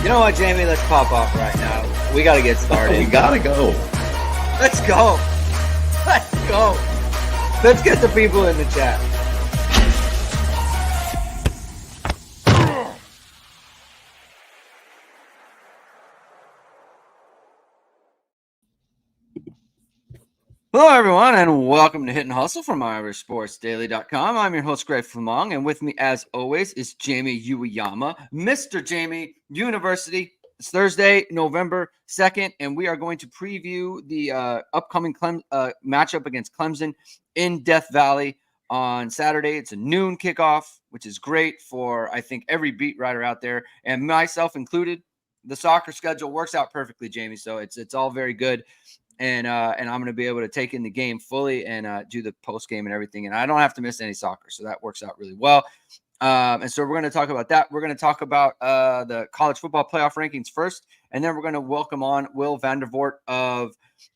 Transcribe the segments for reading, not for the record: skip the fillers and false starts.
You know what, Jamie? Let's pop off right now. We got to get started. We got to go. Let's go. Let's go. Let's get the people in the chat. Hello, everyone, and welcome to Hit and Hustle from IrishSportsDaily.com. I'm your host, Greg Flammang, and with me, as always, is Jamie Uyeyama, Mr. Jamie University. It's Thursday, November 2nd, and we are going to preview the upcoming matchup against Clemson in Death Valley on Saturday. It's a noon kickoff, which is great for, I think, every beat writer out there, and myself included. The soccer schedule works out perfectly, Jamie, so it's all very good. And I'm going to be able to take in the game fully and do the post game and everything. And I don't have to miss any soccer. So that works out really well. And so we're going to talk about that. We're going to talk about the college football playoff rankings first. And then we're going to welcome on Will Vandervort of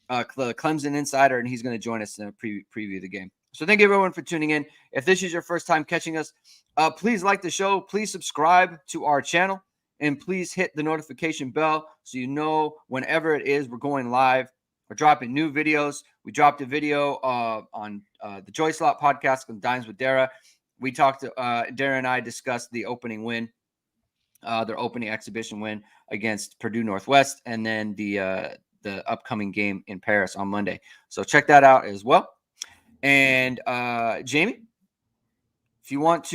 the Clemson Insider. And he's going to join us in a preview the game. So thank you, everyone, for tuning in. If this is your first time catching us, please like the show. Please subscribe to our channel. And please hit the notification bell so you know whenever it is we're going live. We're dropping new videos. We dropped a video on the Joy Slot podcast on Dimes with Dara. We talked Dara and I discussed the opening win, their opening exhibition win against Purdue Northwest, and then the upcoming game in Paris on Monday. So check that out as well. And Jamie, if you want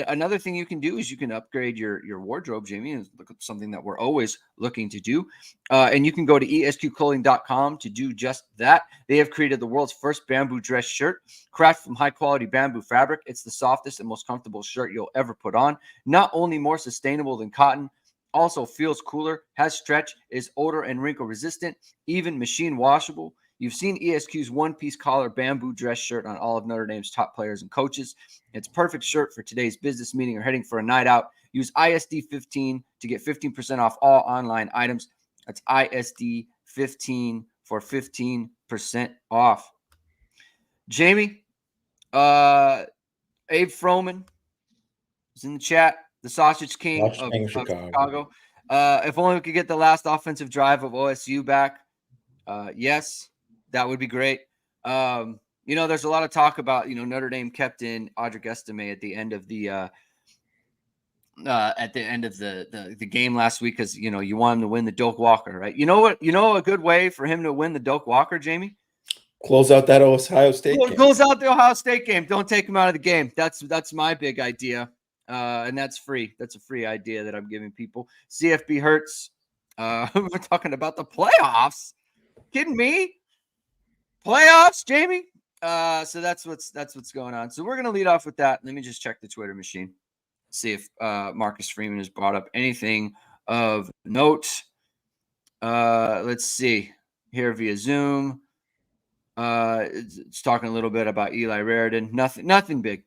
another thing you can do is you can upgrade your wardrobe, Jamie, and look at something that we're always looking to do. And you can go to esqclothing.com to do just that. They have created the world's first bamboo dress shirt, crafted from high quality bamboo fabric. It's the softest and most comfortable shirt you'll ever put on. Not only more sustainable than cotton, also feels cooler, has stretch, is odor and wrinkle resistant, even machine washable. You've seen ESQ's one-piece collar bamboo dress shirt on all of Notre Dame's top players and coaches. It's perfect shirt for today's business meeting or heading for a night out. Use ISD15 to get 15% off all online items. That's ISD15 for 15% off. Jamie, Abe Froman is in the chat. The Sausage King of Chicago. If only we could get the last offensive drive of OSU back. Yes. That would be great. There's a lot of talk about, Notre Dame kept in Audric Estime at the end of the game last week because, you want him to win the Doak Walker, right? You know what? A good way for him to win the Doak Walker, Jamie? Close out that Ohio State game. Close out the Ohio State game. Don't take him out of the game. That's my big idea. And that's free. That's a free idea that I'm giving people. CFB hurts. We're talking about the playoffs. Kidding me? Playoffs, Jamie. So that's what's going on. So we're gonna lead off with that. Let me just check the Twitter machine, see if Marcus Freeman has brought up anything of note. Let's see here via Zoom. It's talking a little bit about Eli Raridan. Nothing big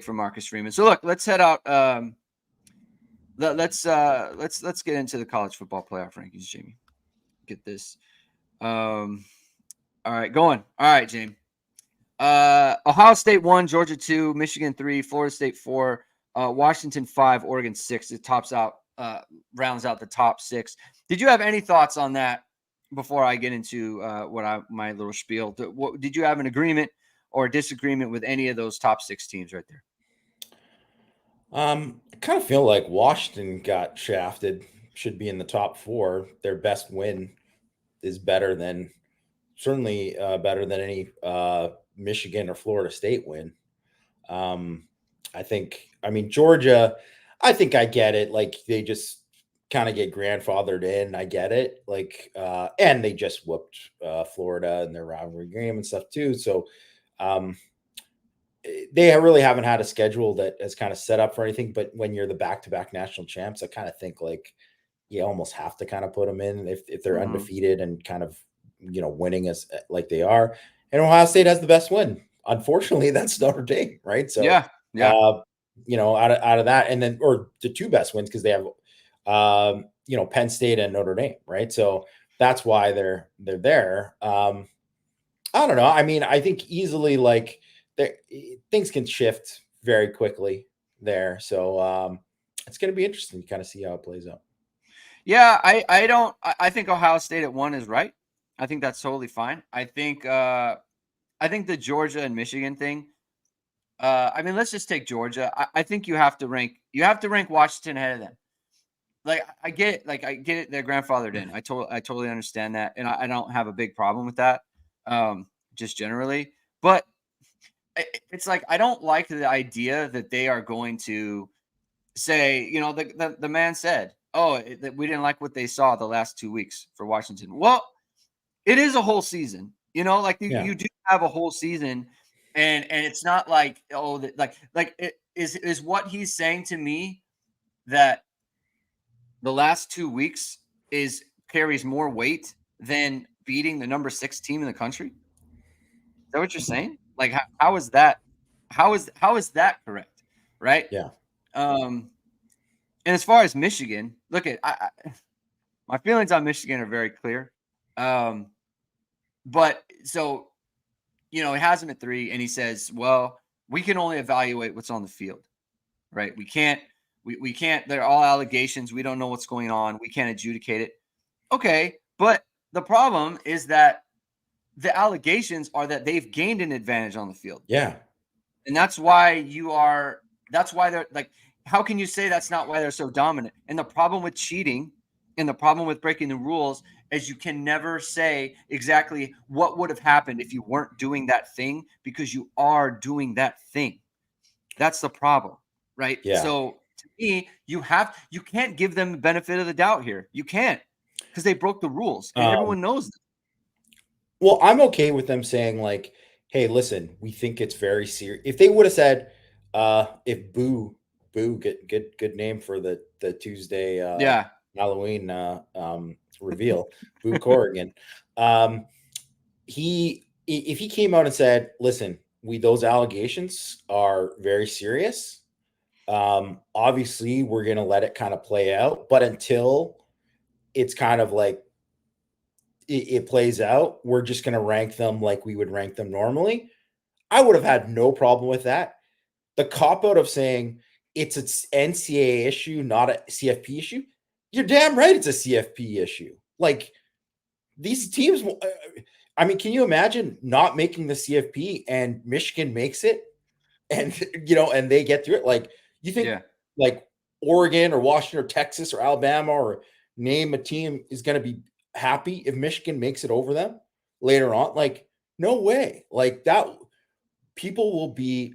for Marcus Freeman. So look, let's head out. Let's get into the college football playoff rankings, Jamie. Get this. All right, going. All right, James. Ohio State 1, Georgia 2, Michigan 3, Florida State 4, Washington 5, Oregon 6. It rounds out the top 6. Did you have any thoughts on that before I get into my little spiel? Did you have an agreement or disagreement with any of those top 6 teams right there? I kind of feel like Washington got shafted. Should be in the top 4. Their best win is certainly better than any Michigan or Florida State win. Georgia, I think I get it. Like, they just kind of get grandfathered in. I get it. Like, and they just whooped Florida in their rivalry game and stuff too. So they really haven't had a schedule that has kind of set up for anything. But when you're the back-to-back national champs, I kind of think like you almost have to kind of put them in if they're undefeated and kind of, winning as like they are. And Ohio State has the best win. Unfortunately, that's Notre Dame, right? So yeah. Out of that, and then or the 2 best wins because they have Penn State and Notre Dame, right? So that's why they're there. I don't know. I mean, I think easily things can shift very quickly there. So it's going to be interesting to kind of see how it plays out. Yeah, I think Ohio State at 1 is right. I think that's totally fine. I think the Georgia and Michigan thing. I mean, let's just take Georgia. I think you have to rank Washington ahead of them. Like I get it. Like I get it. They're grandfathered in. I totally understand that, and I don't have a big problem with that. Just generally, but it's like I don't like the idea that they are going to say, you know, the man said, "Oh, that we didn't like what they saw the last 2 weeks for Washington." Well, it is a whole season, you know, like you do have a whole season, and it's not like like it is what he's saying to me that the last 2 weeks carries more weight than beating the number 6 team in the country? Is that what you're saying? Like how is that how is that correct? Right? Yeah. And as far as Michigan, look at my feelings on Michigan are very clear. But so, you know, he has him at 3 and he says, well, we can only evaluate what's on the field, right? We can't, they're all allegations. We don't know what's going on. We can't adjudicate it. Okay. But the problem is that the allegations are that they've gained an advantage on the field. Yeah. And that's why they're like, how can you say that's not why they're so dominant? And the problem with cheating and the problem with breaking the rules is you can never say exactly what would have happened if you weren't doing that thing, because you are doing that thing. That's the problem, right? Yeah. So to me, you can't give them the benefit of the doubt here. You can't, because they broke the rules and everyone knows that. Well, I'm okay with them saying like, hey, listen, we think it's very serious. If they would have said, if Boo, good name for the Tuesday Halloween reveal, Boo Corrigan. If he came out and said, listen, those allegations are very serious. Obviously, we're gonna let it kind of play out, but until it's kind of like it plays out, we're just gonna rank them like we would rank them normally. I would have had no problem with that. The cop out of saying it's an NCAA issue, not a CFP issue. You're damn right it's a CFP issue. Like these teams, I mean, can you imagine not making the CFP and Michigan makes it and, you know, and they get through it? Like you think like Oregon or Washington or Texas or Alabama or name a team is going to be happy if Michigan makes it over them later on? Like, no way. Like that, people will be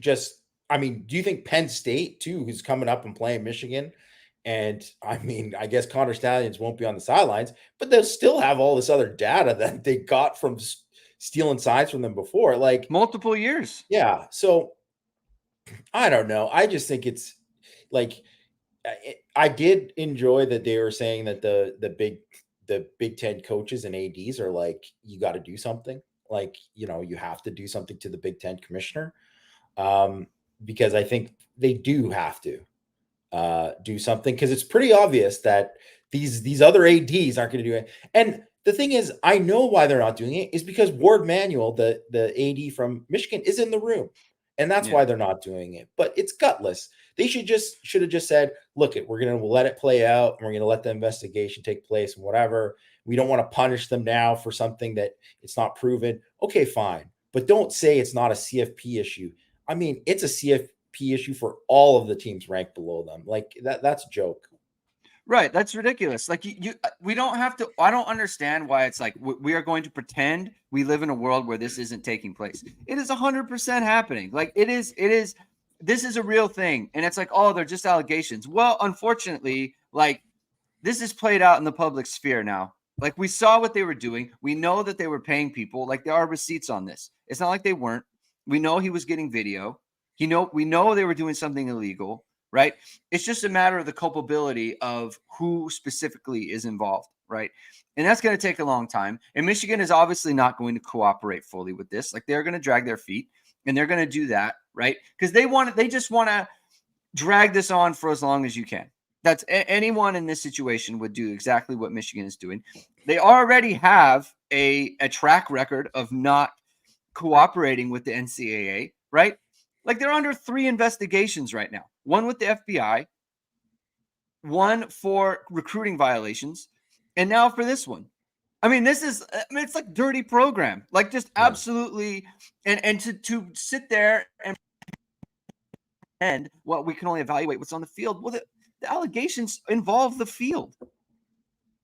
just, I mean, do you think Penn State too, who's coming up and playing Michigan? And I mean, I guess Connor Stallions won't be on the sidelines, but they'll still have all this other data that they got from stealing signs from them before, like multiple years. Yeah. So I don't know. I just think it's like, I did enjoy that they were saying that the Big Ten coaches and ADs are like, you got to do something. Like, you know, you have to do something to the Big Ten commissioner. Because I think they do have to do something, because it's pretty obvious that these other ADs aren't going to do it. And the thing is, I know why they're not doing it is because Ward Manuel, the AD from Michigan, is in the room, and that's why they're not doing it. But it's gutless. They should have just said, look, we're going to let it play out, and we're going to let the investigation take place and whatever. We don't want to punish them now for something that it's not proven. Okay, fine. But don't say it's not a CFP issue. I mean, it's a CFP issue for all of the teams ranked below them. Like that's a joke. Right. That's ridiculous. Like we don't have to, I don't understand why it's like, we are going to pretend we live in a world where this isn't taking place. It is 100% happening. Like this is a real thing. And it's like, oh, they're just allegations. Well, unfortunately, like this is played out in the public sphere now. Like we saw what they were doing. We know that they were paying people. Like there are receipts on this. It's not like they weren't. We know he was getting video. We know they were doing something illegal, right? It's just a matter of the culpability of who specifically is involved, right? And that's going to take a long time. And Michigan is obviously not going to cooperate fully with this. Like they're going to drag their feet, and they're going to do that, right? Because they just want to drag this on for as long as you can. That's anyone in this situation would do exactly what Michigan is doing. They already have a track record of not cooperating with the NCAA, right? Like they're under 3 investigations right now. One with the FBI, one for recruiting violations, and now for this one. I mean, it's like dirty program, like just absolutely. And to sit there and we can only evaluate what's on the field. Well, the allegations involve the field,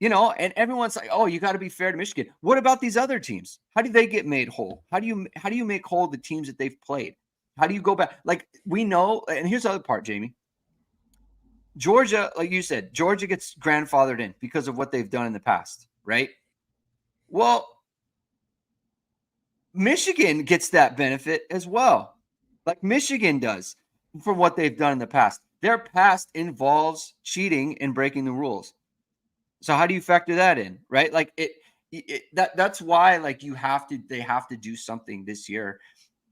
and everyone's like, oh, you got to be fair to Michigan. What about these other teams? How do they get made whole? How do you make whole the teams that they've played? How do you go back? Like, we know, and here's the other part, Jamie. Georgia, like you said, Georgia gets grandfathered in because of what they've done in the past, right? Well, Michigan gets that benefit as well, like Michigan does for what they've done in the past. Their past involves cheating and breaking the rules. So how do you factor that in, right? Like that's why, like, they have to do something this year.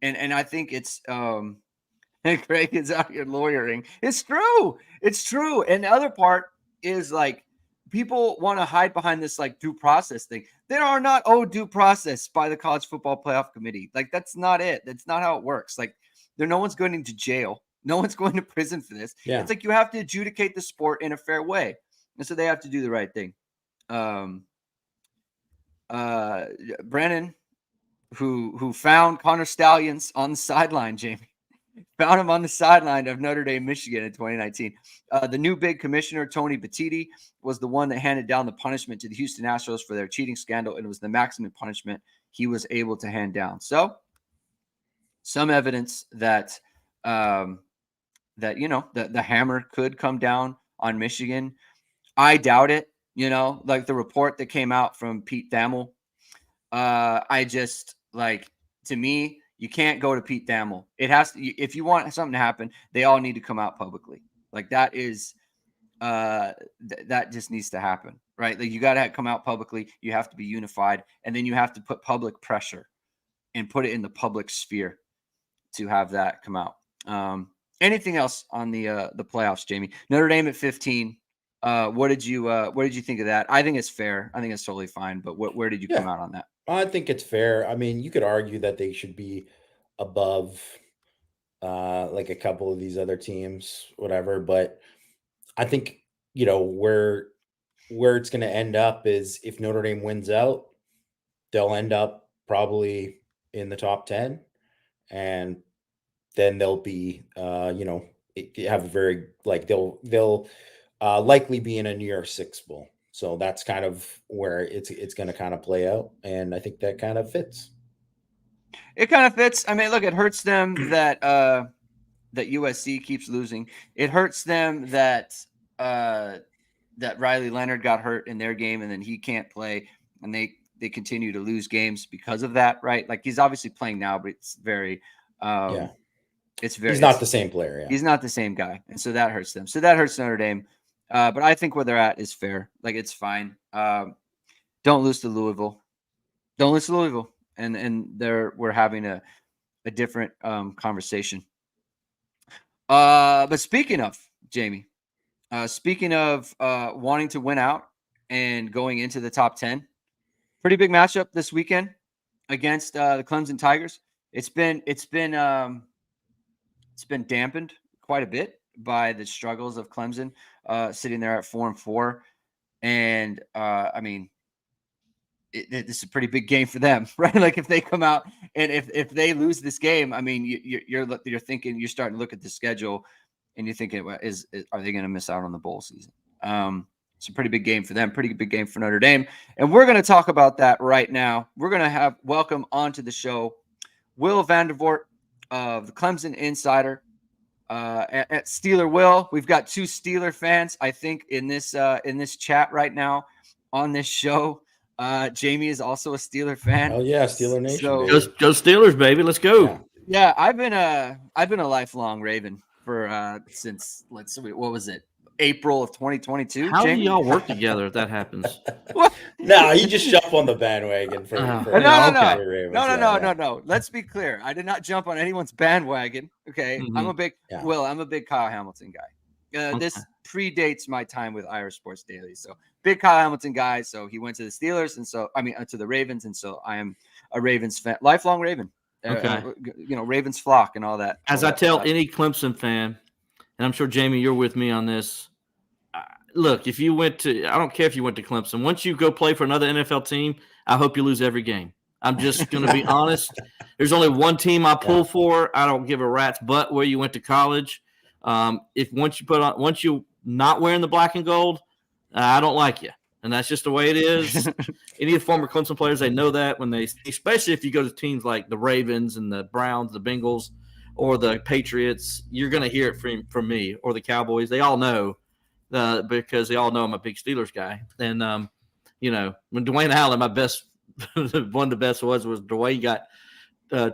And I think it's Greg is out here lawyering. It's true. It's true. And the other part is, like, people want to hide behind this, like, due process thing. There are not due process by the College Football Playoff Committee. Like, that's not it. That's not how it works. Like, no one's going into jail. No one's going to prison for this. Yeah. It's like you have to adjudicate the sport in a fair way. And so they have to do the right thing. Brennan, who found Connor Stallions on the sideline, Jamie. Found him on the sideline of Notre Dame, Michigan in 2019. The new big commissioner, Tony Petitti, was the one that handed down the punishment to the Houston Astros for their cheating scandal, and it was the maximum punishment he was able to hand down. So, some evidence that the hammer could come down on Michigan. I doubt it. Like the report that came out from Pete Thamel. I just, like, to me, you can't go to Pete Thamel. It has to, if you want something to happen, they all need to come out publicly. Like, that is, that just needs to happen, right? Like, you got to come out publicly. You have to be unified, and then you have to put public pressure and put it in the public sphere to have that come out. Anything else on the playoffs, Jamie? Notre Dame at 15. What did you think of that? I think it's fair. I think it's totally fine. But where did you come out on that? I think it's fair. I mean, you could argue that they should be above like a couple of these other teams, whatever. But I think, where it's going to end up is, if Notre Dame wins out, they'll end up probably in the top 10. And then they'll be, have a very, like, they'll likely be in a New Year's Six Bowl. So that's kind of where it's going to kind of play out. And I think that kind of fits. It kind of fits. I mean, look, it hurts them that USC keeps losing. It hurts them that Riley Leonard got hurt in their game and then he can't play, and they continue to lose games because of that, right? Like, he's obviously playing now, but it's very he's not the same player. Yeah. He's not the same guy. And so that hurts them. So that hurts Notre Dame. But I think where they're at is fair. Like, it's fine. Don't lose to Louisville. And we're having a different conversation. But speaking of, Jamie, wanting to win out and going into the top 10, pretty big matchup this weekend against the Clemson Tigers. It's been dampened quite a bit by the struggles of Clemson, sitting there at 4-4. And I mean, this is a pretty big game for them, right? Like, if they come out and if they lose this game, I mean, you're thinking, you're starting to look at the schedule and you're thinking, are they going to miss out on the bowl season? It's a pretty big game for them, pretty big game for Notre Dame. And we're going to talk about that right now. We're going to welcome onto the show Will Vandervort of the Clemson Insider. At Steeler Will, we've got two Steeler fans, I think, in this chat right now on this show. Jamie is also a Steeler fan. Oh yeah, Steeler Nation. So, go Steelers, baby. Let's go. Yeah, I've been a lifelong Raven for since, let's see, what was it? April of 2022. How do y'all work together if that happens? No, you just jump on the bandwagon for No. Let's be clear. I did not jump on anyone's bandwagon. Okay. Mm-hmm. I'm a big Kyle Hamilton guy. This predates my time with Irish Sports Daily. So, big Kyle Hamilton guy. So he went to the Steelers, and so to the Ravens, and so I am a Ravens fan, lifelong Raven. Okay. Ravens flock and all that. As I tell any Clemson fan, and I'm sure Jamie, you're with me on this, look, if you went to, I don't care if you went to Clemson. Once you go play for another NFL team, I hope you lose every game. I'm just going to be honest. There's only one team I pull for. I don't give a rat's butt where you went to college. If once you not wearing the black and gold, I don't like you. And that's just the way it is. Any of the former Clemson players, they know that especially if you go to teams like the Ravens and the Browns, the Bengals, or the Patriots, you're going to hear it from me, or the Cowboys. They all know because they all know I'm a big Steelers guy. And, when Dwayne Allen, my best, one of the best was Dwayne got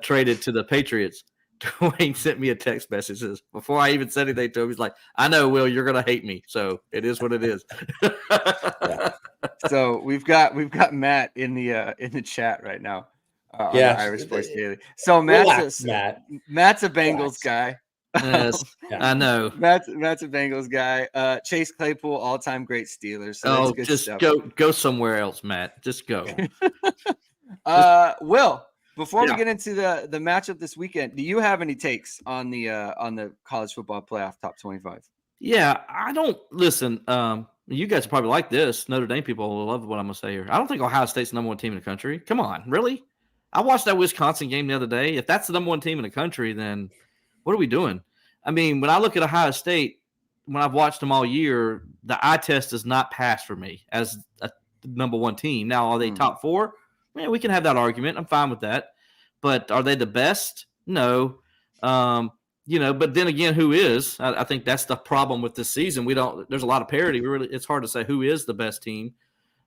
traded to the Patriots. Dwayne sent me a text message. Before I even said anything to him, he's like, "I know, Will, you're gonna hate me, so it is what it is." So we've got Matt in the chat right now. On the Irish Sports Daily. So Matt's a Bengals guy. Yes, I know. Matt's a Bengals guy. Chase Claypool, all-time great Steelers. So that's good just stuff. go somewhere else, Matt. Just go. Will. Before we get into the matchup this weekend, do you have any takes on the college football playoff top 25? Yeah, I don't listen. You guys probably like this. Notre Dame people will love what I'm gonna say here. I don't think Ohio State's the number one team in the country. Come on, really? I watched that Wisconsin game the other day. If that's the number one team in the country, then what are we doing? I mean, when I look at Ohio State, when I've watched them all year, the eye test does not pass for me as a number one team. Now, are they top four? Man, we can have that argument. I'm fine with that. But are they the best? No. But then again, who is? I think that's the problem with this season. There's a lot of parity. It's hard to say who is the best team.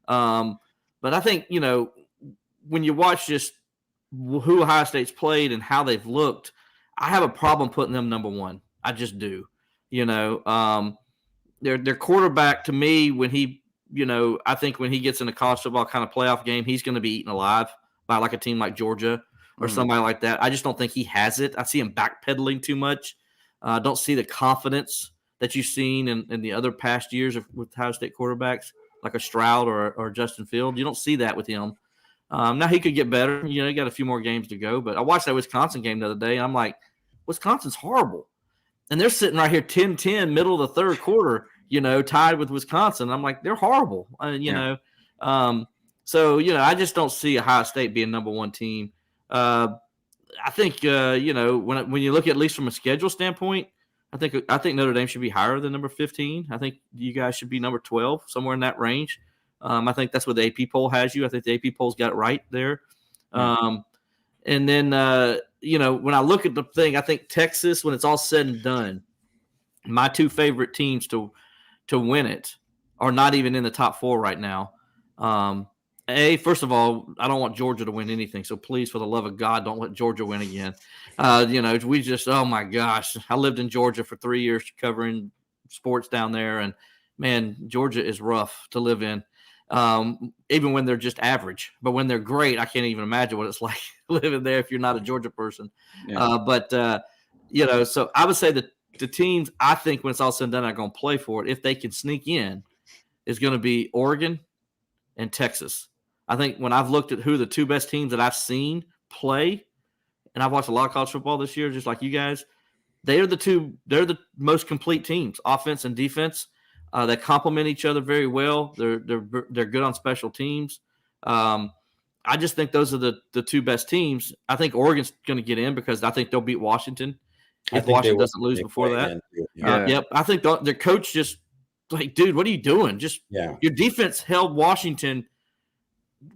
But I think, when you watch just who Ohio State's played and how they've looked, I have a problem putting them number one. I just do. Their quarterback, to me, when he, I think when he gets in a college football kind of playoff game, he's going to be eaten alive by like a team like Georgia or somebody like that. I just don't think he has it. I see him backpedaling too much. I don't see the confidence that you've seen in the other past years with Ohio State quarterbacks, like a Stroud or Justin Field. You don't see that with him. Now he could get better. He got a few more games to go. But I watched that Wisconsin game the other day, and I'm like, Wisconsin's horrible. And they're sitting right here 10-10, middle of the third quarter, tied with Wisconsin. I'm like, they're horrible. So, I just don't see Ohio State being number one team. I think, when you look at least from a schedule standpoint, I think Notre Dame should be higher than number 15. I think you guys should be number 12, somewhere in that range. I think that's what the AP poll has you. I think the AP poll's got it right there. And then, when I look at the thing, I think Texas, when it's all said and done, my two favorite teams to win it are not even in the top four right now. First of all, I don't want Georgia to win anything. So please, for the love of God, don't let Georgia win again. We just, oh my gosh, I lived in Georgia for 3 years covering sports down there. And man, Georgia is rough to live in. Even when they're just average, but when they're great, I can't even imagine what it's like living there if you're not a Georgia person. So I would say that the teams I think when it's all said and done are going to play for it, if they can sneak in, is going to be Oregon and Texas. I think when I've looked at who the two best teams that I've seen play, and I've watched a lot of college football this year, just like you guys, they're the most complete teams, offense and defense. They complement each other very well. They're good on special teams. I just think those are the two best teams. I think Oregon's going to get in because I think they'll beat Washington if Washington doesn't lose before that. Yep. I think their coach just like, dude, what are you doing? Your defense held Washington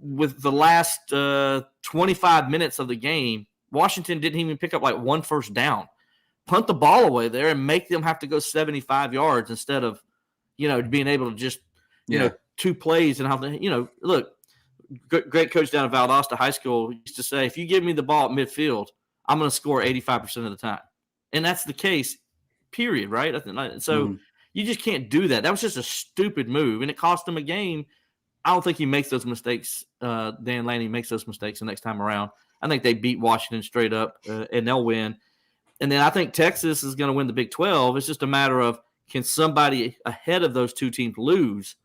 with the last 25 minutes of the game. Washington didn't even pick up like one first down. Punt the ball away there and make them have to go 75 yards instead of being able to just, two plays and how look, great coach down at Valdosta High School used to say, if you give me the ball at midfield, I'm going to score 85% of the time. And that's the case, period, right? So you just can't do that. That was just a stupid move, and it cost him a game. I don't think he makes those mistakes. Dan Lanning makes those mistakes the next time around. I think they beat Washington straight up, and they'll win. And then I think Texas is going to win the Big 12. It's just a matter of, can somebody ahead of those two teams lose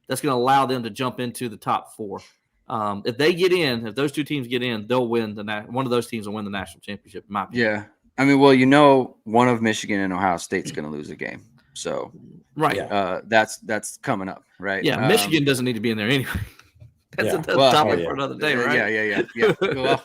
that's going to allow them to jump into the top four? If they get in, if those two teams get in, they'll win one of those teams will win the national championship, in my opinion. Yeah. I mean, well, one of Michigan and Ohio State's going to lose a game. So Right. that's coming up, right? Yeah. Michigan doesn't need to be in there anyway. That's a topic for another day, right? Yeah. Well,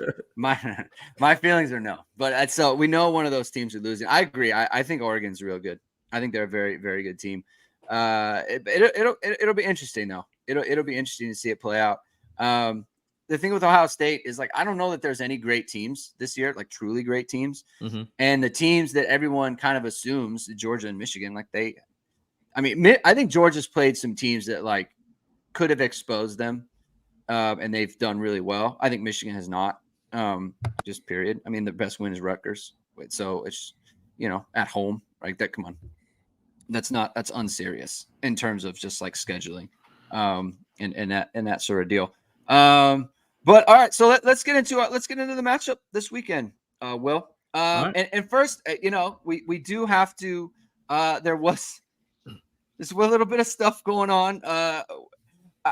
my feelings are no, but so we know one of those teams are losing. I agree. I think Oregon's real good. I think they're a very, very good team. It'll be interesting though. It'll be interesting to see it play out. The thing with Ohio State is like I don't know that there's any great teams this year, like truly great teams. Mm-hmm. And the teams that everyone kind of assumes, Georgia and Michigan, like I think Georgia's played some teams that like could have exposed them. And they've done really well. I think Michigan has not, just period. I mean, the best win is Rutgers. So it's, at home, right? Come on. That's unserious in terms of just like scheduling, and that sort of deal. But all right, so let's get into the matchup this weekend, Will. Right. And first, we do have to, there's a little bit of stuff going on.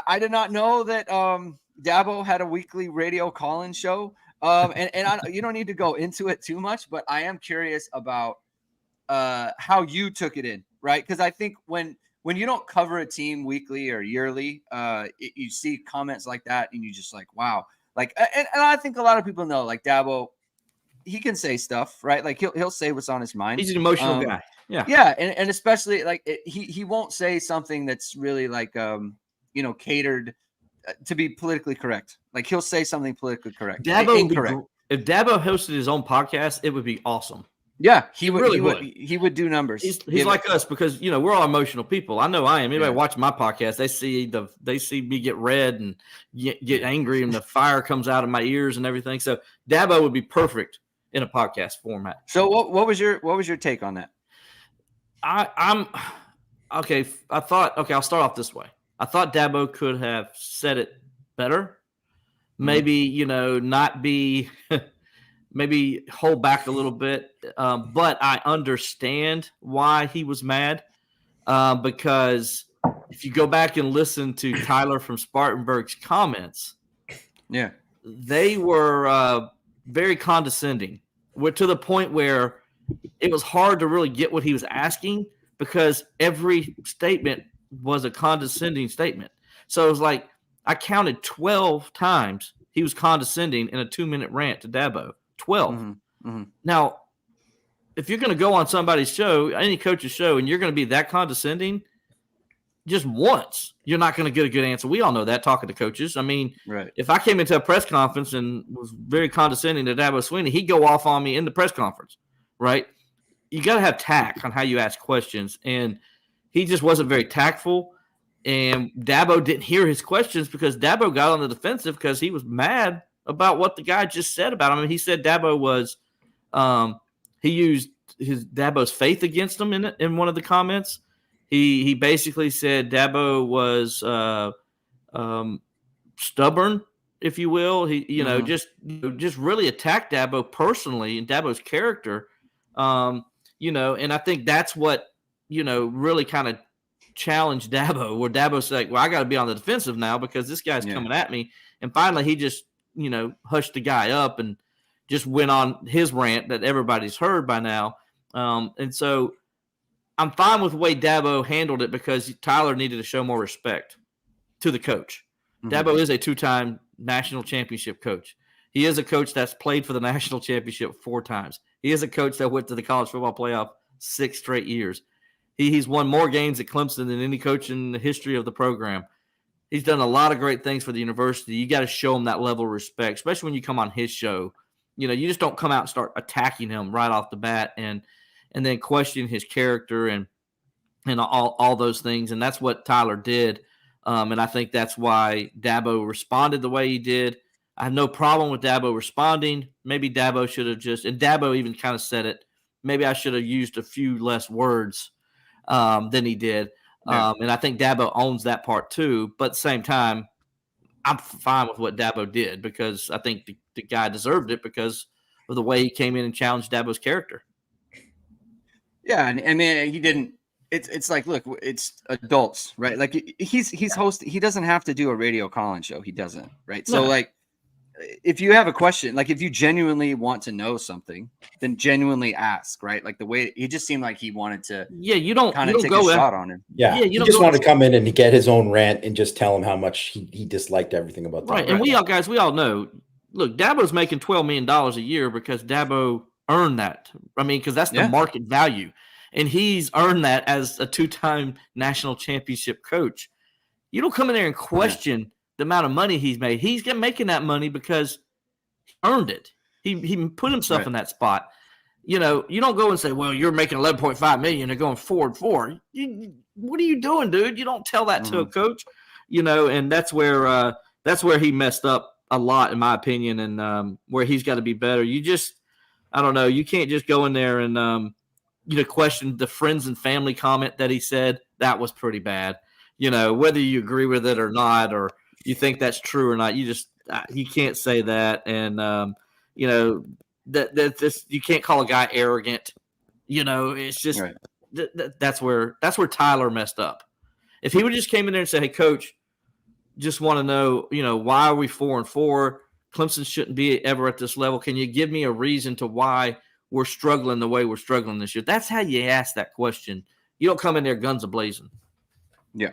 I did not know that Dabo had a weekly radio call-in show. And you don't need to go into it too much, but I am curious about how you took it in, right? Because I think when you don't cover a team weekly or yearly, you see comments like that and you just like, wow. Like, and I think a lot of people know, like Dabo, he can say stuff, right? Like he'll say what's on his mind. He's an emotional guy. Yeah. Yeah. And especially like he won't say something that's really like, catered to be politically correct. Like he'll say something politically correct. Incorrect. If Dabo hosted his own podcast, it would be awesome. Yeah, he would do numbers. He's like us because we're all emotional people. I know I am. Anybody watching my podcast, they see me get red and get angry, and the fire comes out of my ears and everything. So Dabo would be perfect in a podcast format. So what was your take on that? I'm okay. I'll start off this way. I thought Dabo could have said it better. Maybe, not be, maybe hold back a little bit. But I understand why he was mad. Because if you go back and listen to Tyler from Spartanburg's comments, they were very condescending. To the point where it was hard to really get what he was asking because every statement was a condescending statement. So it was like I counted 12 times he was condescending in a 2-minute rant to Dabo. 12. Mm-hmm. Now, if you're going to go on somebody's show, any coach's show, and you're going to be that condescending just once, you're not going to get a good answer. We all know that talking to coaches. I mean, right. If I came into a press conference and was very condescending to Dabo Swinney, he'd go off on me in the press conference, right? You got to have tact on how you ask questions. And he just wasn't very tactful. And Dabo didn't hear his questions because Dabo got on the defensive because he was mad about what the guy just said about him. I mean, he said Dabo was he used Dabo's faith against him in one of the comments. He basically said Dabo was stubborn, if you will. He just really attacked Dabo personally and Dabo's character. And I think that's what really kind of challenged Dabo, where Dabo's like, well, I got to be on the defensive now because this guy's coming at me. And finally, he just hushed the guy up and just went on his rant that everybody's heard by now. And so I'm fine with the way Dabo handled it because Tyler needed to show more respect to the coach. Mm-hmm. Dabo is a 2-time national championship coach. He is a coach that's played for the national championship 4 times. He is a coach that went to the college football playoff 6 straight years. He's won more games at Clemson than any coach in the history of the program. He's done a lot of great things for the university. You got to show him that level of respect, especially when you come on his show. You just don't come out and start attacking him right off the bat and then question his character and all those things. And that's what Tyler did. And I think that's why Dabo responded the way he did. I have no problem with Dabo responding. Maybe Dabo should have and Dabo even kind of said it, maybe I should have used a few less words than he did. And I think Dabo owns that part too. But at the same time, I'm fine with what Dabo did because I think the guy deserved it because of the way he came in and challenged Dabo's character. Yeah, and I mean, he didn't. It's like, look, it's adults, right? Like he's hosting. He doesn't have to do a radio call-in show. He doesn't, right? So like, if you have a question, like if you genuinely want to know something, then genuinely ask, right? Like the way he just seemed like he wanted to, you don't take a shot on him. Yeah, you he don't just go wanted to come in and get his own rant and just tell him how much he disliked everything about that. Right. And we all know, look, Dabo's making $12 million a year because Dabo earned that. I mean, because that's the market value. And he's earned that as a 2-time national championship coach. You don't come in there and question the amount of money he's made. He's making that money because he earned it. He put himself in that spot. You know, you don't go and say, well, you're making $11.5 million. They're going 4-4. What are you doing, dude? You don't tell that to a coach, you know, and that's where he messed up a lot, in my opinion, and where he's got to be better. I don't know. You can't just go in there and, question the friends and family comment that he said. That was pretty bad. You know, whether you agree with it or not, or you think that's true or not, you can't say that. And, that you can't call a guy arrogant. You know, it's just that's where Tyler messed up. If he would just came in there and said, hey, coach, just want to know, why are we 4-4? Clemson shouldn't be ever at this level. Can you give me a reason to why we're struggling the way we're struggling this year? That's how you ask that question. You don't come in there guns a-blazing. Yeah.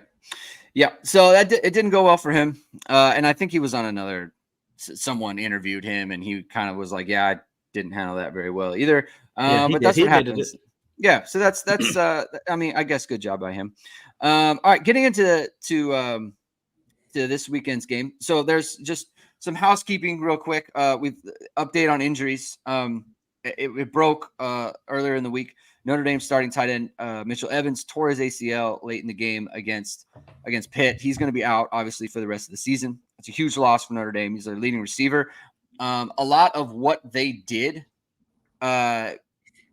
Yeah. So it didn't go well for him. And I think he was on someone interviewed him and he kind of was like, yeah, I didn't handle that very well either. But that's what happens. Yeah. So that's I mean, I guess good job by him. All right. Getting into this weekend's game. So there's just some housekeeping real quick. We've update on injuries. It broke earlier in the week. Notre Dame starting tight end Mitchell Evans tore his ACL late in the game against Pitt. He's going to be out, obviously, for the rest of the season. It's a huge loss for Notre Dame. He's their leading receiver. A lot of what they did, after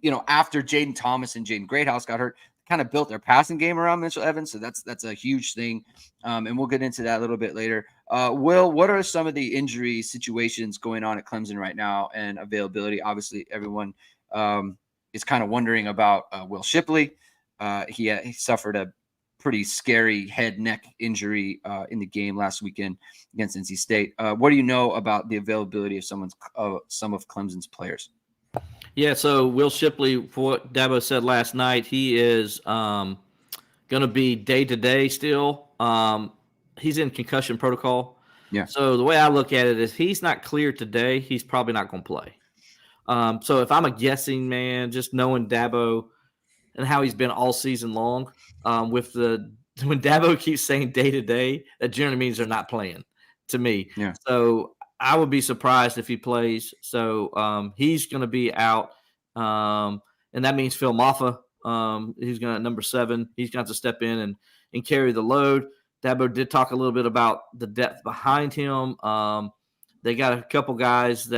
Jaden Thomas and Jaden Greathouse got hurt, kind of built their passing game around Mitchell Evans. So that's a huge thing. And we'll get into that a little bit later. Will, what are some of the injury situations going on at Clemson right now and availability? Obviously, everyone is kind of wondering about Will Shipley. He suffered a pretty scary head-neck injury in the game last weekend against NC State. What do you know about the availability of some of Clemson's players? Yeah, so Will Shipley, for what Dabo said last night, he is going to be day-to-day still. He's in concussion protocol. Yeah. So the way I look at it is he's not clear today. He's probably not going to play. So if I'm a guessing man, just knowing Dabo and how he's been all season long, when Dabo keeps saying day-to-day, that generally means they're not playing to me. Yeah. So I would be surprised if he plays. So he's going to be out. And that means Phil Maffa, he's going to number 7. He's going to have to step in and carry the load. Dabo did talk a little bit about the depth behind him. They got a couple guys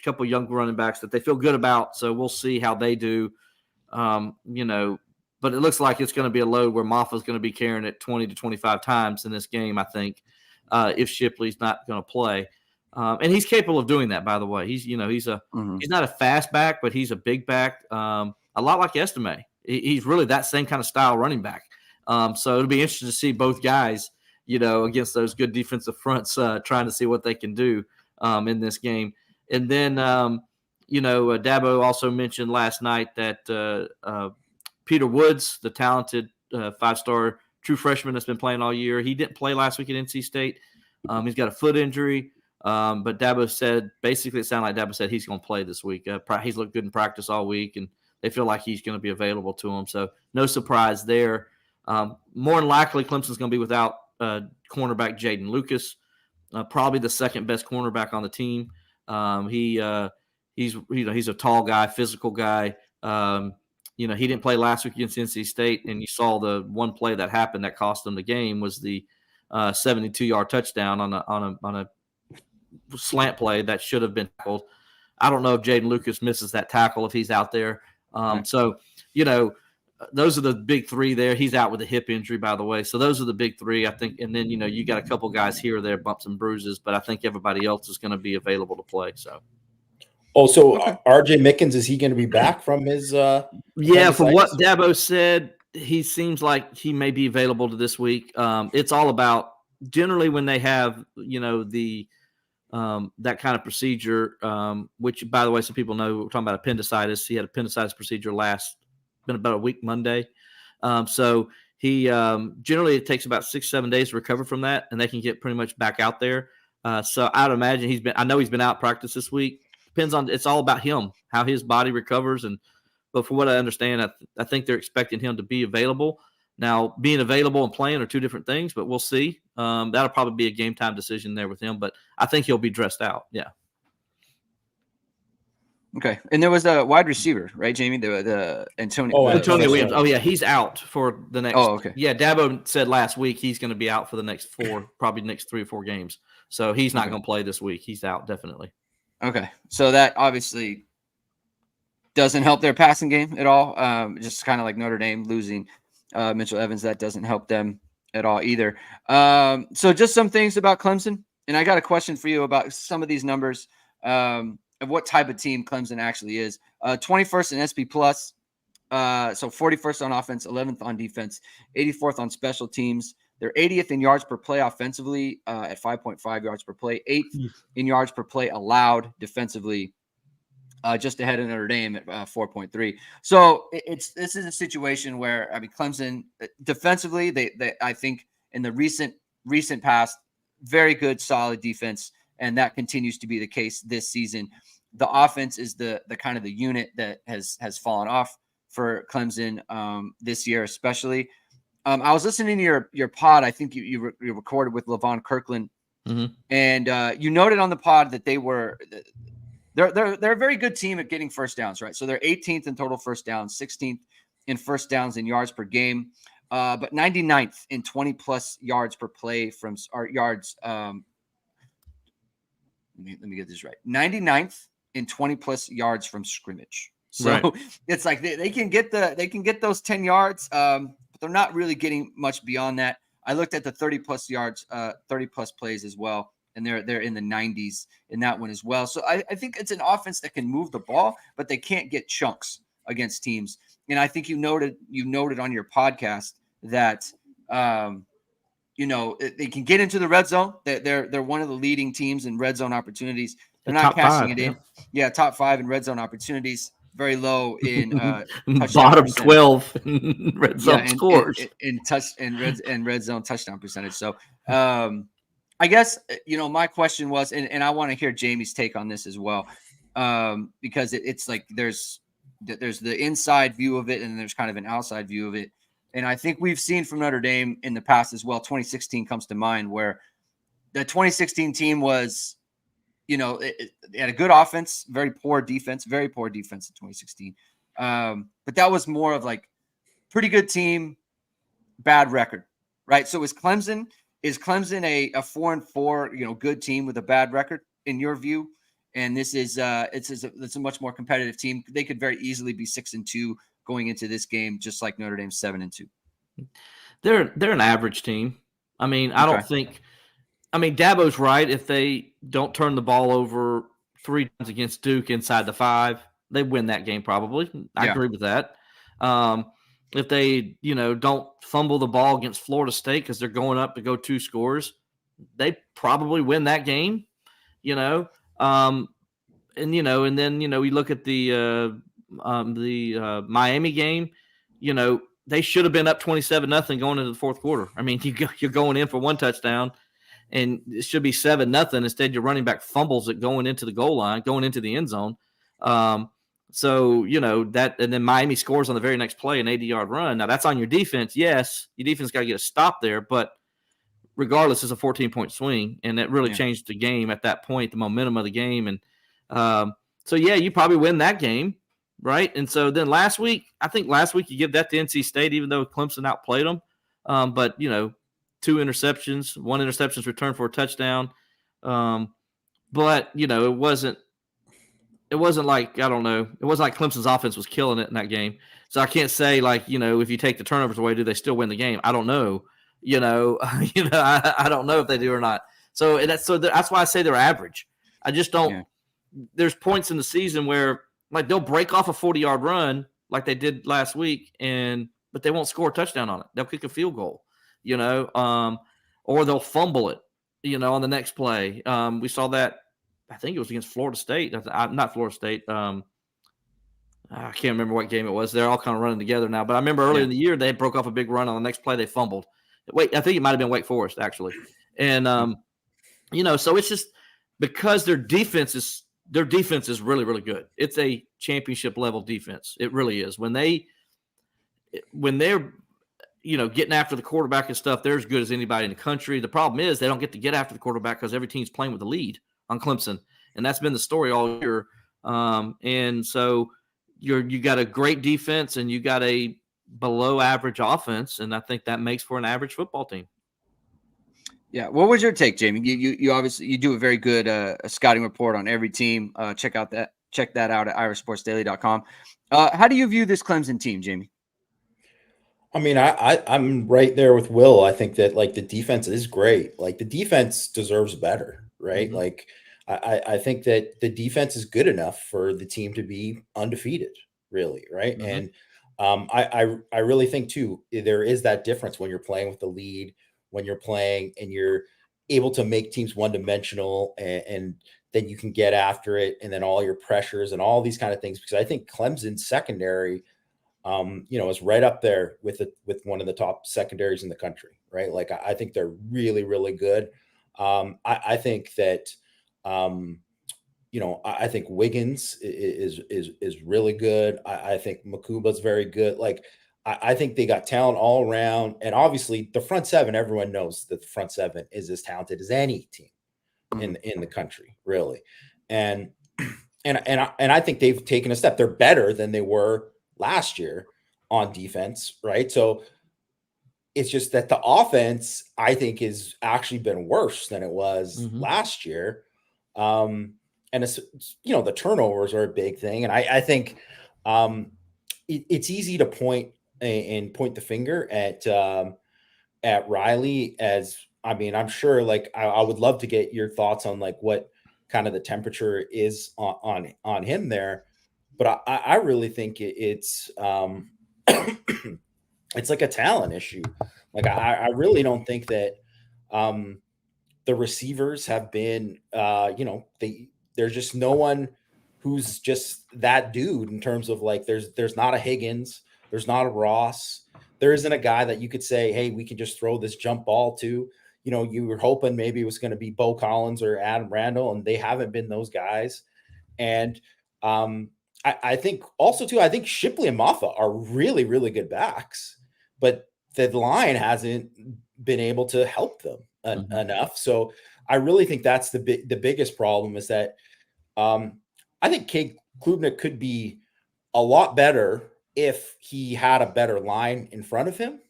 couple young running backs that they feel good about. So we'll see how they do, but it looks like it's going to be a load where Maffa's going to be carrying it 20 to 25 times in this game, I think, if Shipley's not going to play. And he's capable of doing that, by the way. He's not a fast back, but he's a big back, a lot like Estime. He's really that same kind of style running back. So it'll be interesting to see both guys, against those good defensive fronts, trying to see what they can do in this game. And then, Dabo also mentioned last night that Peter Woods, the talented 5-star true freshman that's been playing all year, he didn't play last week at NC State. He's got a foot injury. But Dabo said, basically it sounded like Dabo said he's going to play this week. He's looked good in practice all week, and they feel like he's going to be available to them. So no surprise there. More than likely, Clemson's going to be without cornerback Jaden Lucas, probably the second best cornerback on the team. He's a tall guy, physical guy. He didn't play last week against NC State, and you saw the one play that happened that cost them the game was the 72-yard touchdown on a slant play that should have been tackled. I don't know if Jaden Lucas misses that tackle if he's out there. So those are the big 3 there. He's out with a hip injury, by the way. So those are the big 3, I think. And then, you got a couple guys here or there, bumps and bruises, but I think everybody else is going to be available to play. So. RJ Mickens, is he going to be back from his yeah, from what Dabo said, he seems like he may be available to this week. It's all about generally when they have, the that kind of procedure, which, by the way, some people know we're talking about appendicitis. He had appendicitis procedure been about a week Monday. So he generally it takes about 6-7 days to recover from that, and they can get pretty much back out there. So I'd imagine I know he's been out practice this week. Depends on, it's all about him, how his body recovers. But from what I understand, I think they're expecting him to be available. Now, being available and playing are two different things, but we'll see. That'll probably be a game time decision there with him, but I think he'll be dressed out. Yeah. Okay. And there was a wide receiver, right, Jamie? The Antonio. Oh, Antonio Williams. Oh, yeah, he's out for the next. Oh, okay. Yeah, Dabo said last week he's going to be out for the next probably next 3 or 4 games. So he's not going to play this week. He's out definitely. Okay. So that obviously doesn't help their passing game at all. Just kind of like Notre Dame losing Mitchell Evans, that doesn't help them at all either. So just some things about Clemson, and I got a question for you about some of these numbers of what type of team Clemson actually is. 21st in SP plus, so 41st on offense, 11th on defense, 84th on special teams. They're 80th in yards per play offensively at 5.5 yards per play, 8th in yards per play allowed defensively, just ahead of Notre Dame at 4.3. So this is a situation where, I mean, Clemson defensively, they I think in the recent past, very good, solid defense, and that continues to be the case this season. The offense is the kind of the unit that has fallen off for Clemson this year, especially. I was listening to your pod. I think you recorded with LaVon Kirkland, and you noted on the pod that they're a very good team at getting first downs, right? So they're 18th in total first downs, 16th in first downs in yards per game, but 99th in 20-plus yards per play from yards. Let me get this right. 99th in 20-plus yards from scrimmage. So It's like they can get those 10 yards, but they're not really getting much beyond that. I looked at the 30-plus yards, 30-plus plays as well, and they're in the 90s in that one as well. So I think it's an offense that can move the ball, but they can't get chunks against teams. And I think you noted on your podcast that they can get into the red zone. They're one of the leading teams in red zone opportunities. They're not cashing it in. Yeah, top 5 in red zone opportunities. Very low in bottom 12 in red zone scores in red zone touchdown percentage. So I guess my question was, and I want to hear Jamie's take on this as well, because it's like there's the inside view of it, and there's kind of an outside view of it. And I think we've seen from Notre Dame in the past as well. 2016 comes to mind, where the 2016 team was, it had a good offense, very poor defense in 2016. But that was more of like pretty good team, bad record, right? So is Clemson a 4-4, good team with a bad record in your view? And this is it's a much more competitive team. They could very easily be 6-2 going into this game, just like Notre Dame 7-2. They're an average team. I mean, I don't think. I mean, Dabo's right. If they don't turn the ball over 3 times against Duke inside the 5, they win that game probably. I agree with that. If they, don't fumble the ball against Florida State because they're going up to go 2 scores, they probably win that game. And then we look at the Miami game. They should have been up 27-0 going into the fourth quarter. I mean, you're going in for 1 touchdown, and it should be 7-0. Instead, your running back fumbles it going into the goal line, going into the end zone. So, that, and then Miami scores on the very next play, an 80-yard run. Now, that's on your defense. Yes, your defense got to get a stop there, but regardless, it's a 14-point swing, and that really changed the game at that point, the momentum of the game. And you probably win that game, right? And so then last week you give that to NC State, even though Clemson outplayed them. But, 2 interceptions, 1 interception's returned for a touchdown. But, it wasn't like, I don't know, it wasn't like Clemson's offense was killing it in that game. So I can't say, like, if you take the turnovers away, do they still win the game? I don't know. I don't know if they do or not. So that's why I say they're average. I just don't. Yeah. There's points in the season where, like, they'll break off a 40-yard run like they did last week, but they won't score a touchdown on it. They'll kick a field goal, or they'll fumble it, on the next play. We saw that, I think it was against Florida State. Not Florida State. I can't remember what game it was. They're all kind of running together now. But I remember earlier in the year, they broke off a big run. On the next play, they fumbled. I think it might have been Wake Forest, actually. And, so it's just because their defense is really, really good. It's a championship level defense. It really is. When they're getting after the quarterback and stuff, they're as good as anybody in the country. The problem is they don't get to get after the quarterback because every team's playing with the lead on Clemson. And that's been the story all year. And so you got a great defense and you got a below average offense. And I think that makes for an average football team. Yeah. What was your take, Jamie? You obviously you do a very good scouting report on every team. Check that out at irisportsdaily.com. How do you view this Clemson team, Jamie? I mean, I'm right there with Will. I think that like the defense is great. Like the defense deserves better, right? Mm-hmm. Like I think that the defense is good enough for the team to be undefeated, really, right? Mm-hmm. And I really think too there is that difference when you're playing with the lead, when you're playing and you're able to make teams one-dimensional, and then you can get after it, and then all your pressures and all these kind of things. Because I think Clemson's secondary, is right up there with one of the top secondaries in the country, right? Like I think they're really, really good. I think that, I think Wiggins is really good. I think Makuba's very good. Like I think they got talent all around, and obviously the front seven. Everyone knows that the front seven is as talented as any team in the country, really. And I think they've taken a step. They're better than they were last year on defense, right? So it's just that the offense, I think, has actually been worse than it was last year. And it's the turnovers are a big thing. And I think it's easy to point the finger at Riley as, I mean, I'm sure like I would love to get your thoughts on like what kind of the temperature is on him there. But I really think it's it's like a talent issue. Like I really don't think that the receivers have been there's just no one who's just that dude in terms of like there's not a Higgins, there's not a Ross, there isn't a guy that you could say, hey, we can just throw this jump ball to. You were hoping maybe it was going to be Bo Collins or Adam Randall, and they haven't been those guys. And I think also too, I think Shipley and Maffa are really, really good backs, but the line hasn't been able to help them enough. So I really think that's the biggest problem is that I think Cade Klubnik could be a lot better if he had a better line in front of him.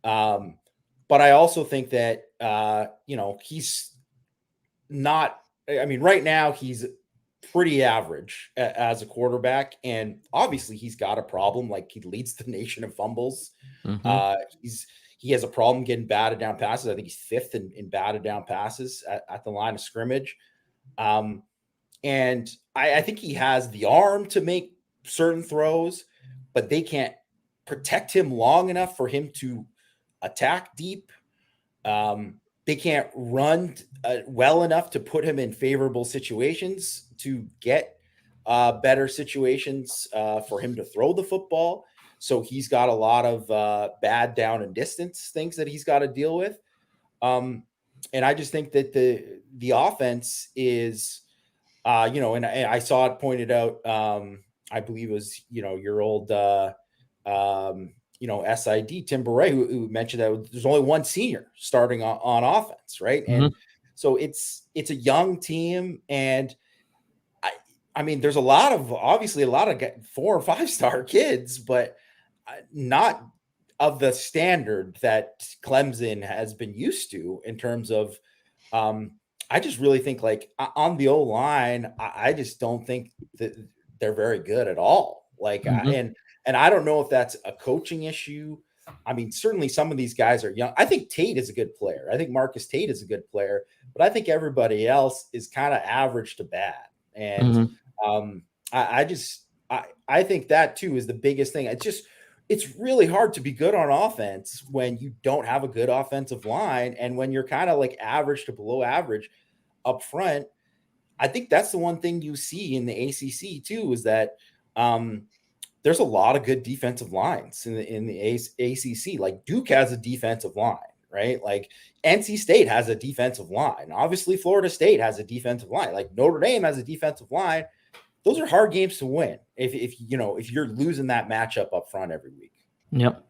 But I also think that, he's not, I mean, right now he's pretty average as a quarterback. And obviously he's got a problem. Like he leads the nation in fumbles. He has a problem getting batted down passes. I think he's fifth in batted down passes at the line of scrimmage. And I think he has the arm to make certain throws, but they can't protect him long enough for him to attack deep. They can't run well enough to put him in favorable situations to get better situations for him to throw the football. So he's got a lot of bad down and distance things that he's got to deal with. And I just think that the offense is, and I saw it pointed out, I believe it was, your old, SID, Tim Beret, who mentioned that there's only one senior starting on offense, right? And so it's a young team, and I mean, there's obviously a lot of 4 or 5 star kids, but not of the standard that Clemson has been used to in terms of, I just really think like on the O-line, I just don't think that they're very good at all. Like, and I don't know if that's a coaching issue. I mean, certainly some of these guys are young. I think Tate is a good player. I think Marcus Tate is a good player, but I think everybody else is kind of average to bad. And I think that too is the biggest thing. It's just, it's really hard to be good on offense when you don't have a good offensive line, and when you're kind of like average to below average up front. I think that's the one thing you see in the ACC too, is that there's a lot of good defensive lines in the ACC. Like Duke has a defensive line, right? Like NC State has a defensive line. Obviously, Florida State has a defensive line. Like Notre Dame has a defensive line. Those are hard games to win if you're losing that matchup up front every week. Yep.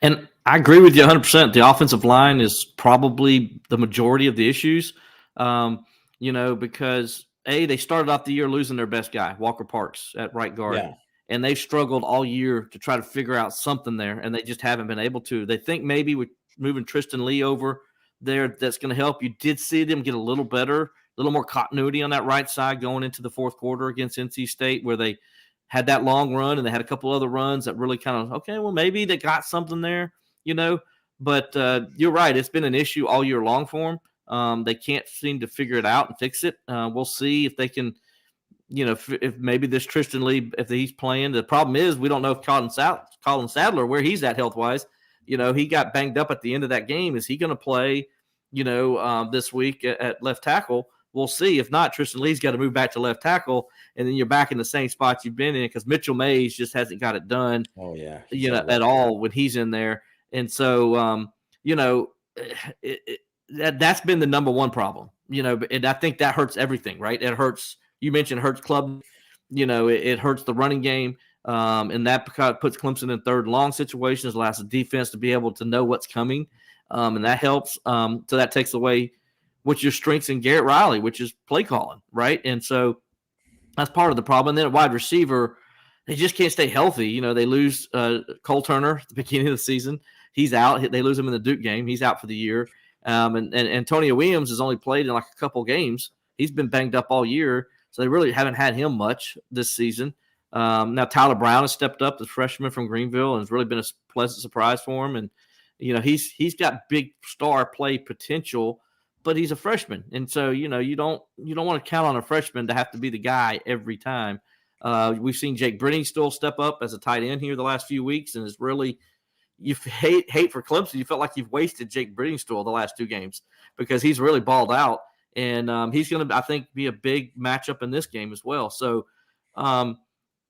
And I agree with you 100%. The offensive line is probably the majority of the issues, because they started off the year losing their best guy, Walker Parks, at right guard. Yeah. And they've struggled all year to try to figure out something there, and they just haven't been able to. They think maybe with moving Tristan Lee over there, that's going to help. You did see them get a little better, a little more continuity on that right side going into the fourth quarter against NC State, where they had that long run and they had a couple other runs that really kind of, okay, well, maybe they got something there, But you're right. It's been an issue all year long for them. They can't seem to figure it out and fix it. We'll see if they can, if maybe this Tristan Lee, if he's playing. The problem is we don't know if Colin Sadler, where he's at health-wise. He got banged up at the end of that game. Is he going to play, this week at left tackle? We'll see. If not, Tristan Lee's got to move back to left tackle, and then you're back in the same spot you've been in, because Mitchell Mays just hasn't got it done. Oh yeah, at all when he's in there, and so that's been the number one problem. And I think that hurts everything, right? It hurts. You mentioned hurts club. It hurts the running game, and that puts Clemson in third and long situations, allows the defense to be able to know what's coming, and that helps. So that takes away what's your strengths in Garrett Riley, which is play calling, right? And so that's part of the problem. And then at wide receiver, they just can't stay healthy. They lose Cole Turner at the beginning of the season. He's out. They lose him in the Duke game. He's out for the year. And Antonio Williams has only played in like a couple games. He's been banged up all year, so they really haven't had him much this season. Now Tyler Brown has stepped up, the freshman from Greenville, and it's really been a pleasant surprise for him. And he's got big star play potential, but he's a freshman, and so you don't want to count on a freshman to have to be the guy every time. We've seen Jake Britting still step up as a tight end here the last few weeks, and it's really, you hate for Clemson. You felt like you've wasted Jake Britting still the last two games, because he's really balled out, and he's going to, I think, be a big matchup in this game as well. So, but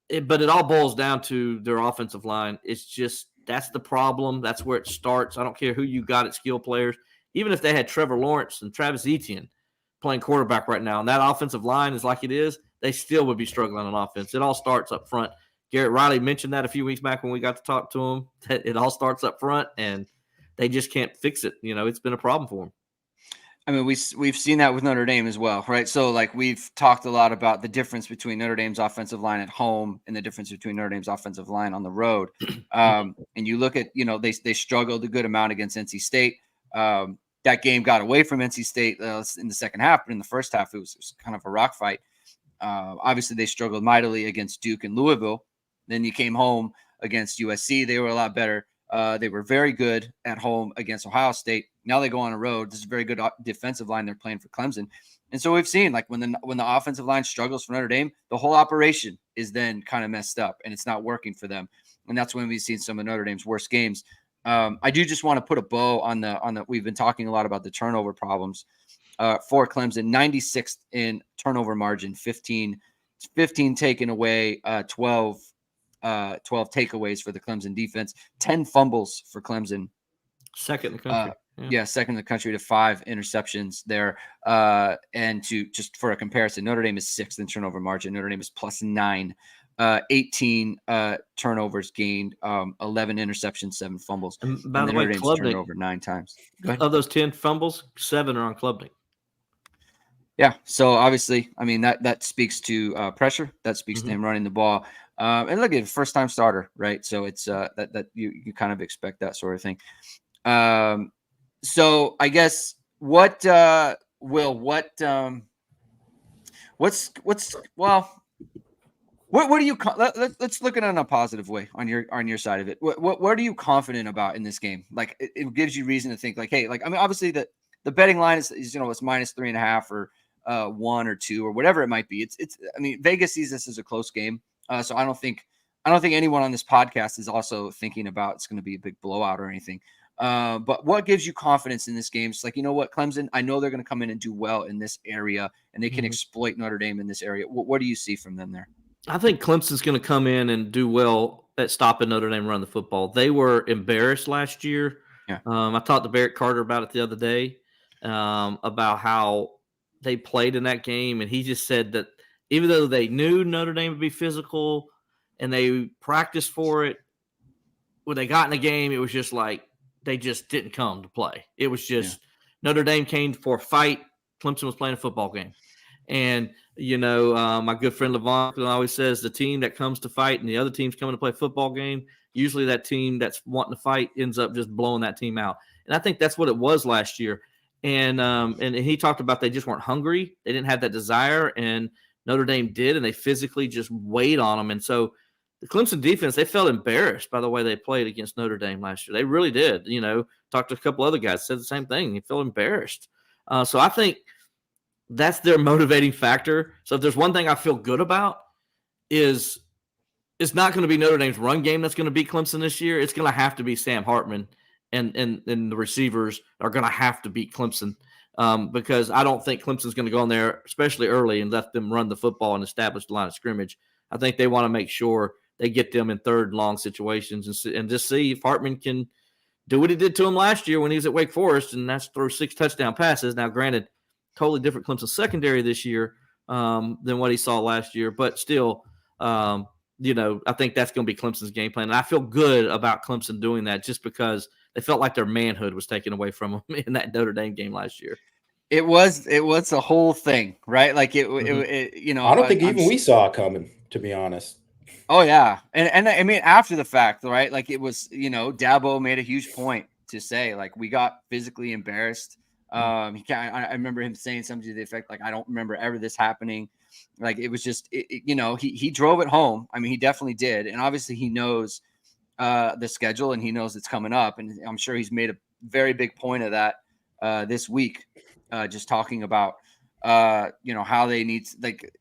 it all boils down to their offensive line. It's just, that's the problem. That's where it starts. I don't care who you got at skill players. Even if they had Trevor Lawrence and Travis Etienne playing quarterback right now, and that offensive line is like it is, they still would be struggling on offense. It all starts up front. Garrett Riley mentioned that a few weeks back when we got to talk to him, that it all starts up front, and they just can't fix it. It's been a problem for them. I mean, we've seen that with Notre Dame as well, right? So, like, we've talked a lot about the difference between Notre Dame's offensive line at home and the difference between Notre Dame's offensive line on the road. And you look at, they struggled a good amount against NC State. That game got away from NC State in the second half, but in the first half, it was kind of a rock fight. Obviously, they struggled mightily against Duke and Louisville. Then you came home against USC. They were a lot better. They were very good at home against Ohio State. Now they go on a road. This is a very good defensive line they're playing for Clemson. And so we've seen, like, when the offensive line struggles for Notre Dame, the whole operation is then kind of messed up, and it's not working for them. And that's when we've seen some of Notre Dame's worst games. I do just want to put a bow on the. We've been talking a lot about the turnover problems for Clemson. 96th in turnover margin, 15 taken away, 12 takeaways for the Clemson defense, 10 fumbles for Clemson. Second in the country. Second in the country to 5 interceptions there. And to just for a comparison, Notre Dame is 6th in turnover margin. Notre Dame is +9. 18 turnovers gained, 11 interceptions, 7 fumbles. And by the way, Notre Dame's over 9 times. Of those 10 fumbles, 7 are on Klubnik. Yeah, so obviously, I mean, that speaks to pressure. That speaks to him running the ball. And look, at a first-time starter, right? So it's that you kind of expect that sort of thing. So I guess what do you let's look at it in a positive way on your side of it. What are you confident about in this game? Like, it gives you reason to think, like, hey, like, I mean, obviously the betting line is it's -3.5 or 1 or 2 or whatever it might be. It's I mean, Vegas sees this as a close game, so I don't think I don't think anyone on this podcast is also thinking about it's going to be a big blowout or anything. But what gives you confidence in this game? It's like, you know what, Clemson, I know they're going to come in and do well in this area, and they can exploit Notre Dame in this area. What do you see from them there? I think Clemson's going to come in and do well at stopping Notre Dame run the football. They were embarrassed last year. Yeah. I talked to Barrett Carter about it the other day, about how they played in that game, and he just said that even though they knew Notre Dame would be physical and they practiced for it, when they got in the game, it was just like they just didn't come to play. It was just Notre Dame came for a fight. Clemson was playing a football game. And, my good friend Levon always says the team that comes to fight and the other team's coming to play a football game, usually that team that's wanting to fight ends up just blowing that team out. And I think that's what it was last year. And he talked about they just weren't hungry. They didn't have that desire, and Notre Dame did, and they physically just weighed on them. And so the Clemson defense, they felt embarrassed by the way they played against Notre Dame last year. They really did. Talked to a couple other guys, said the same thing. They felt embarrassed. So I think that's their motivating factor. So if there's one thing I feel good about is it's not going to be Notre Dame's run game that's going to beat Clemson this year. It's going to have to be Sam Hartman, and the receivers are going to have to beat Clemson, because I don't think Clemson's going to go in there, especially early, and let them run the football and establish the line of scrimmage. I think they want to make sure they get them in third and long situations and just see if Hartman can do what he did to him last year when he was at Wake Forest, and that's throw 6 touchdown passes. Now, granted, totally different Clemson secondary this year than what he saw last year, but still, I think that's going to be Clemson's game plan. And I feel good about Clemson doing that just because they felt like their manhood was taken away from them in that Notre Dame game last year. It was a whole thing, right? Like it I don't think we saw it coming, to be honest. Oh yeah. And I mean, after the fact, right? Like it was, Dabo made a huge point to say, like, we got physically embarrassed. I remember him saying something to the effect, like, I don't remember ever this happening. Like, it was just, he drove it home. I mean, he definitely did. And obviously he knows the schedule, and he knows it's coming up. And I'm sure he's made a very big point of that this week, just talking about, how they need, like,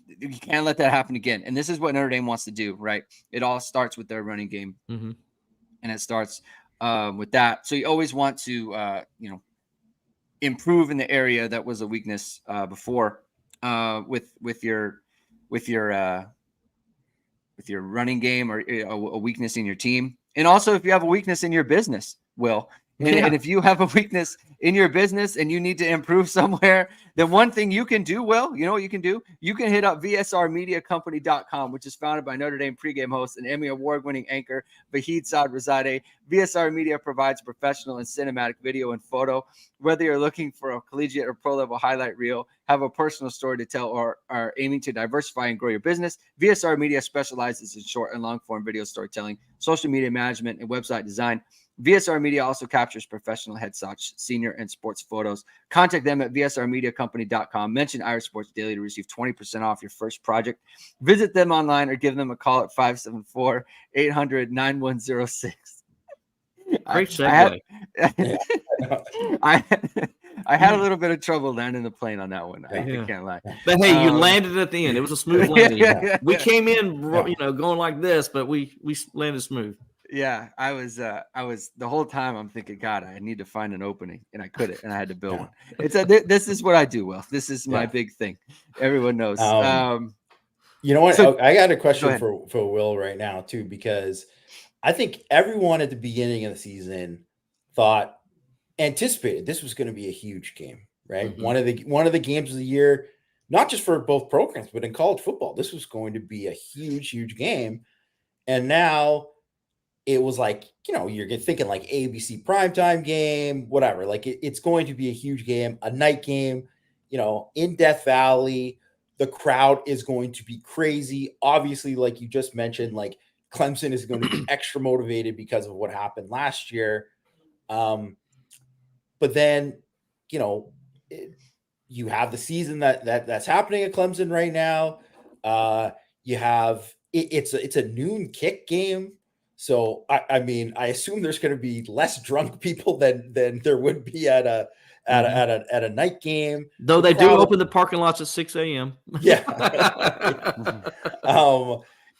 you can't let that happen again. And this is what Notre Dame wants to do, right? It all starts with their running game. And it starts with that. So you always want to, improve in the area that was a weakness before with your running game, or a weakness in your team. And also if you have a weakness in your business, Will, and if you have a weakness in your business and you need to improve somewhere, then one thing you can do, Will, you know what you can do? You can hit up VSRmediacompany.com, which is founded by Notre Dame pregame host and Emmy award-winning anchor Vahid Sadrazadeh. VSR Media provides professional and cinematic video and photo. Whether you're looking for a collegiate or pro-level highlight reel, have a personal story to tell, or are aiming to diversify and grow your business, VSR Media specializes in short and long-form video storytelling, social media management, and website design. VSR Media also captures professional headshots, senior and sports photos. Contact them at VSRmediacompany.com. Mention Irish Sports Daily to receive 20% off your first project. Visit them online or give them a call at 574-800-9106. Great segue. I had a little bit of trouble landing the plane on that one. I can't lie. But hey, you landed at the end. It was a smooth landing. We came in, going like this, but we landed smooth. Yeah, I was the whole time I'm thinking, God, I need to find an opening, and I couldn't, and I had to build one. This is what I do, Will. This is my big thing. Everyone knows. You know what? So, I got a question for Will right now too, because I think everyone at the beginning of the season anticipated this was going to be a huge game, right? Mm-hmm. One of the games of the year, not just for both programs, but in college football, this was going to be a huge game, and now it was like, you're thinking like ABC primetime game, whatever. Like it's going to be a huge game, a night game, in Death Valley. The crowd is going to be crazy. Obviously, like you just mentioned, like Clemson is going to be extra motivated because of what happened last year. But then, you have the season that's happening at Clemson right now. You have it's a noon kick game. So I mean, I assume there's going to be less drunk people than there would be at a night game. Though they do open the parking lots at 6 a.m. Yeah.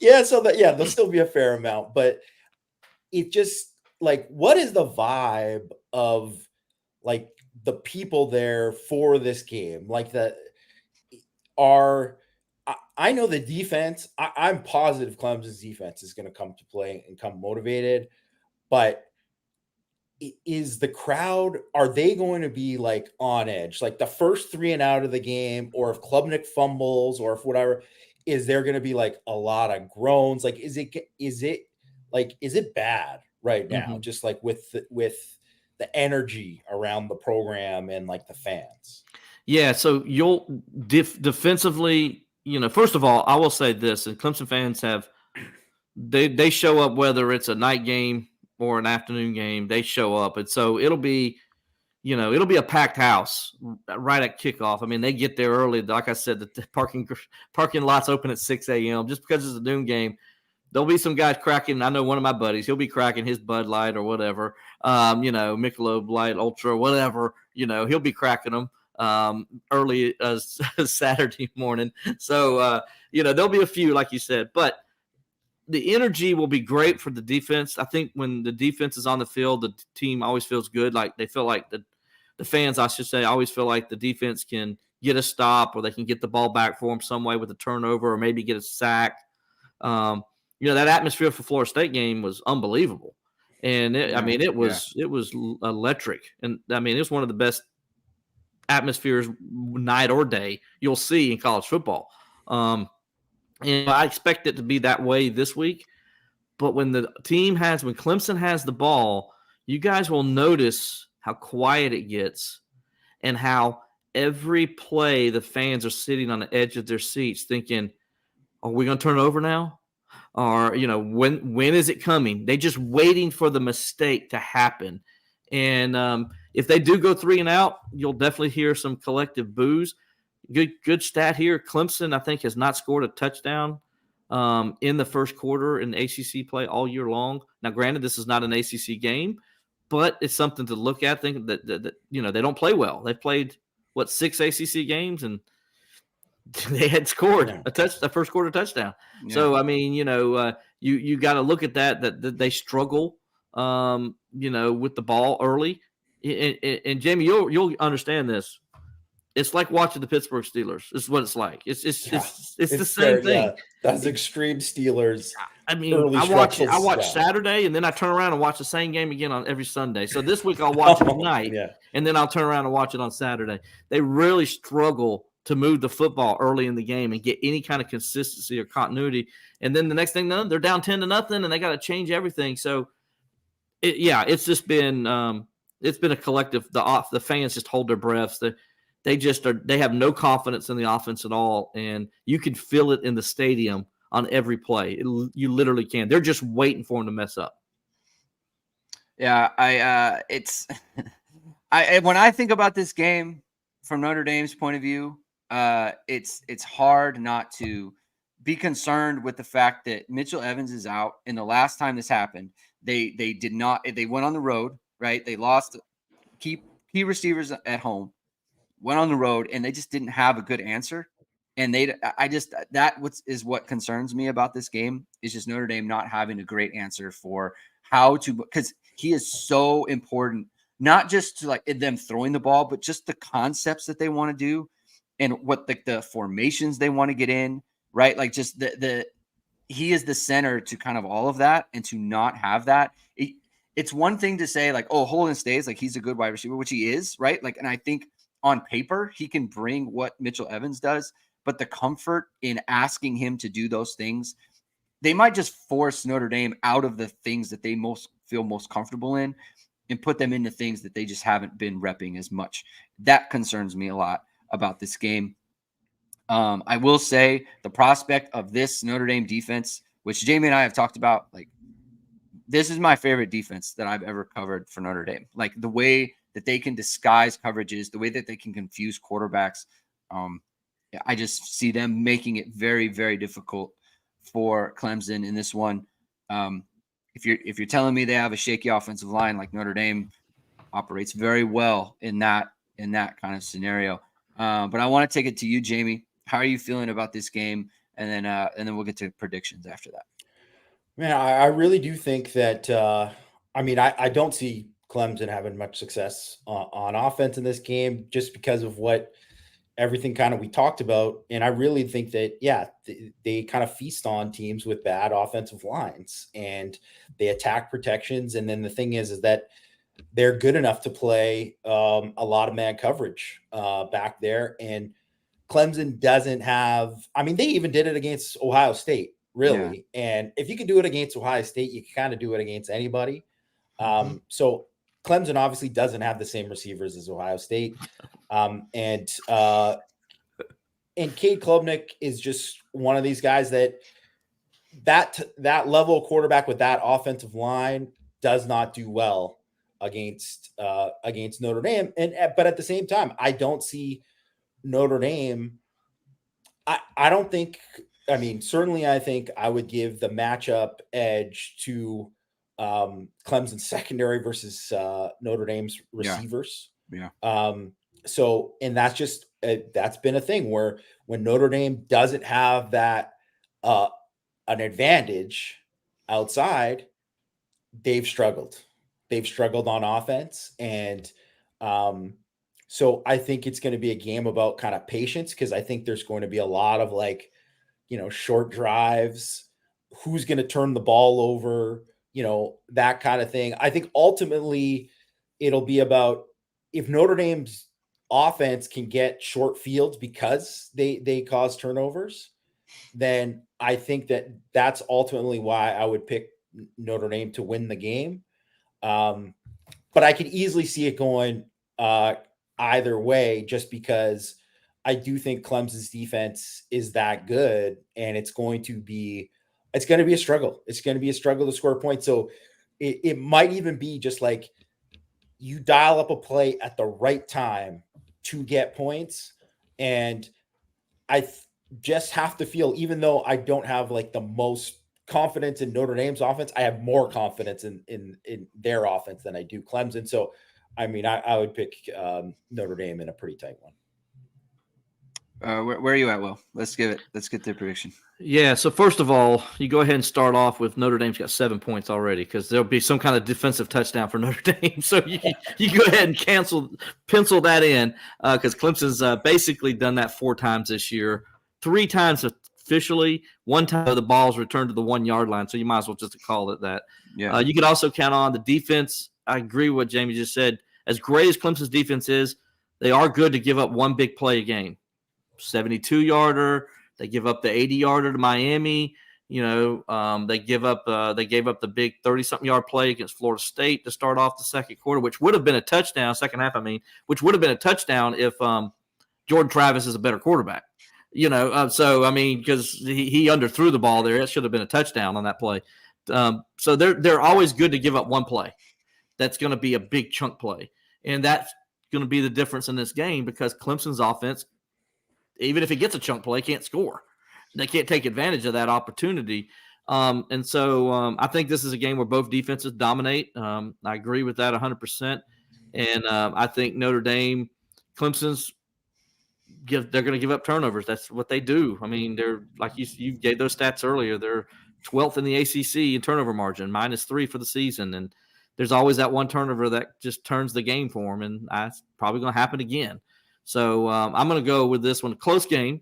Yeah, so there'll still be a fair amount, but it just like, what is the vibe of like the people there for this game? Like I know the defense. I'm positive Clemson's defense is going to come to play and come motivated, but is the crowd, are they going to be like on edge, like the first 3 and out of the game, or if Klubnik fumbles, or if whatever, is there going to be like a lot of groans? Like, is it bad right now? Just like with the energy around the program and like the fans. Yeah. So you'll defensively, first of all, I will say this, and Clemson fans they show up, whether it's a night game or an afternoon game, they show up. And so it'll be a packed house right at kickoff. I mean, they get there early. Like I said, the parking lots open at 6 a.m. just because it's a noon game. There'll be some guys cracking. I know one of my buddies, he'll be cracking his Bud Light or whatever, Michelob Light, Ultra, whatever, he'll be cracking them early as Saturday morning. So, there'll be a few, like you said, but the energy will be great for the defense. I think when the defense is on the field, the team always feels good. Like they feel like the fans, I should say, always feel like the defense can get a stop, or they can get the ball back for them some way with a turnover, or maybe get a sack. That atmosphere for Florida State game was unbelievable. And it was electric. And I mean, it was one of the best atmospheres, night or day, you'll see in college football. And I expect it to be that way this week. But when Clemson has the ball, you guys will notice how quiet it gets, and how every play the fans are sitting on the edge of their seats thinking, are we going to turn it over now? Or, when is it coming? They just waiting for the mistake to happen. And if they do go 3 and out, you'll definitely hear some collective boos. Good stat here. Clemson, I think, has not scored a touchdown in the first quarter in ACC play all year long. Now, granted, this is not an ACC game, but it's something to look at. Think that they don't play well. They've played 6 ACC games, and they had scored a first quarter touchdown. Yeah. So I mean, you got to look at that they struggle, with the ball early. And Jamie, you'll understand this. It's like watching the Pittsburgh Steelers. This is what it's like. It's the same thing. Yeah. That's extreme Steelers. I mean, I watch Saturday, and then I turn around and watch the same game again on every Sunday. So this week I'll watch it tonight, and then I'll turn around and watch it on Saturday. They really struggle to move the football early in the game and get any kind of consistency or continuity. And then the next thing, they're down 10-0, and they got to change everything. So, it's just been it's been a collective. The fans just hold their breaths. They have no confidence in the offense at all, and you can feel it in the stadium on every play. You literally can. They're just waiting for them to mess up. Yeah, when I think about this game from Notre Dame's point of view, it's hard not to be concerned with the fact that Mitchell Evans is out. And the last time this happened, they went on the road, right? They lost key receivers at home, went on the road, and they just didn't have a good answer. And what concerns me about this game is just Notre Dame not having a great answer for how to, because he is so important, not just to like them throwing the ball, but just the concepts that they want to do and what the formations they want to get in, right? Like just he is the center to kind of all of that, and to not have that. It's one thing to say like, oh, Holden Stays, like he's a good wide receiver, which he is, right? Like, and I think on paper he can bring what Mitchell Evans does, but the comfort in asking him to do those things, they might just force Notre Dame out of the things that they feel most comfortable in and put them into things that they just haven't been repping as much. That concerns me a lot about this game. I will say the prospect of this Notre Dame defense, which Jamie and I have talked about, like this is my favorite defense that I've ever covered for Notre Dame. Like the way that they can disguise coverages, the way that they can confuse quarterbacks. I just see them making it very, very difficult for Clemson in this one. If you're telling me they have a shaky offensive line, like Notre Dame operates very well in that kind of scenario. But I want to take it to you, Jamie. How are you feeling about this game? and then we'll get to predictions after that. Man, I really do think that. I don't see Clemson having much success on offense in this game, just because of what everything kind of we talked about. And I really think that, they kind of feast on teams with bad offensive lines, and they attack protections. And then the thing is that they're good enough to play a lot of man coverage back there. And Clemson doesn't have, they even did it against Ohio State, really. Yeah. And if you can do it against Ohio State, you can kind of do it against anybody. So Clemson obviously doesn't have the same receivers as Ohio State. And Cade Klubnik is just one of these guys that level of quarterback with that offensive line does not do well against Notre Dame. But at the same time, I don't see Notre Dame. I don't think, certainly I think I would give the matchup edge to Clemson's secondary versus Notre Dame's receivers. Yeah. So, and that's just, that's been a thing where when Notre Dame doesn't have that, an advantage outside, they've struggled on offense. And, so I think it's going to be a game about kind of patience, because I think there's going to be a lot of short drives, who's going to turn the ball over, that kind of thing. I think ultimately it'll be about if Notre Dame's offense can get short fields because they cause turnovers, then I think that's ultimately why I would pick Notre Dame to win the game. But I could easily see it going either way, just because I do think Clemson's defense is that good, and it's going to be a struggle. It's going to be a struggle to score points. So it might even be just you dial up a play at the right time to get points. And I just have to feel, even though I don't have the most confidence in Notre Dame's offense, I have more confidence in their offense than I do Clemson. So, I would pick Notre Dame in a pretty tight one. Where are you at, Will? Let's get their prediction. Yeah, so first of all, you go ahead and start off with Notre Dame's got 7 points already, because there'll be some kind of defensive touchdown for Notre Dame. So you go ahead and pencil that in, because Clemson's basically done that 4 times this year, 3 times officially, 1 time the ball's returned to the 1 yard line. So you might as well just call it that. Yeah. You could also count on the defense. I agree with what Jamie just said. As great as Clemson's defense is, they are good to give up 1 big play a game. 72-yarder. They give up the 80-yarder to Miami. They gave up the big 30-something yard play against Florida State to start off the second quarter, which would have been a touchdown. Second half, which would have been a touchdown if Jordan Travis is a better quarterback. Because he underthrew the ball there. It should have been a touchdown on that play. So they're always good to give up 1 play. That's going to be a big chunk play. And that's going to be the difference in this game, because Clemson's offense, even if it gets a chunk play, can't score. They can't take advantage of that opportunity. And so I think this is a game where both defenses dominate. I agree with that 100%. And I think Notre Dame, Clemson's, they're going to give up turnovers. That's what they do. They're, like you gave those stats earlier, they're 12th in the ACC in turnover margin, -3 for the season. And there's always that one turnover that just turns the game for them, and that's probably going to happen again. So I'm going to go with this one. Close game.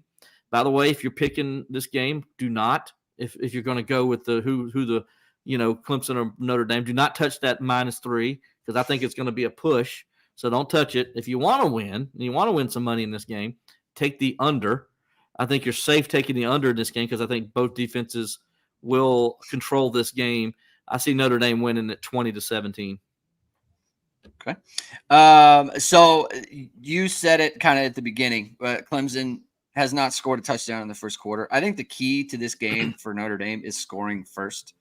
By the way, if you're picking this game, do not. If you're going to go with the who the Clemson or Notre Dame, do not touch that -3, because I think it's going to be a push. So don't touch it. If you want to win, and you want to win some money in this game, take the under. I think you're safe taking the under in this game, because I think both defenses will control this game. I see Notre Dame winning at 20-17. Okay. So you said it kind of at the beginning, but Clemson has not scored a touchdown in the first quarter. I think the key to this game for Notre Dame is scoring first.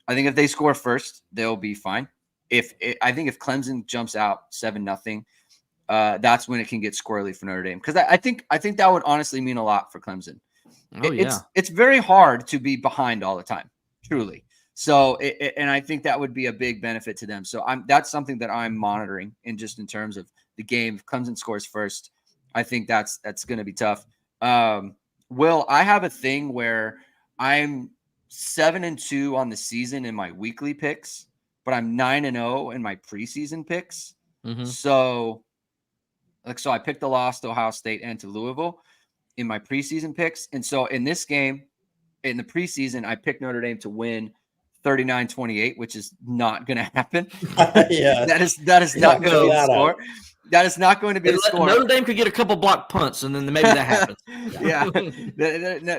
I think if they score first, they'll be fine. I think if Clemson jumps out 7-0, that's when it can get squirrely for Notre Dame. Because I think that would honestly mean a lot for Clemson. It's very hard to be behind all the time, truly. So, and I think that would be a big benefit to them. So that's something that I'm monitoring in terms of the game. If Clemson scores first, I think that's going to be tough. Will, I have a thing where I'm 7-2 on the season in my weekly picks, but I'm 9-0 in my preseason picks. Mm-hmm. So I picked the loss to Ohio State and to Louisville in my preseason picks. And so in this game, in the preseason, I picked Notre Dame to win 39-28, which is not going to happen. Yeah. That is not going to be the score. That is not going to be the score. Notre Dame could get a couple block punts, and then maybe that happens. Yeah.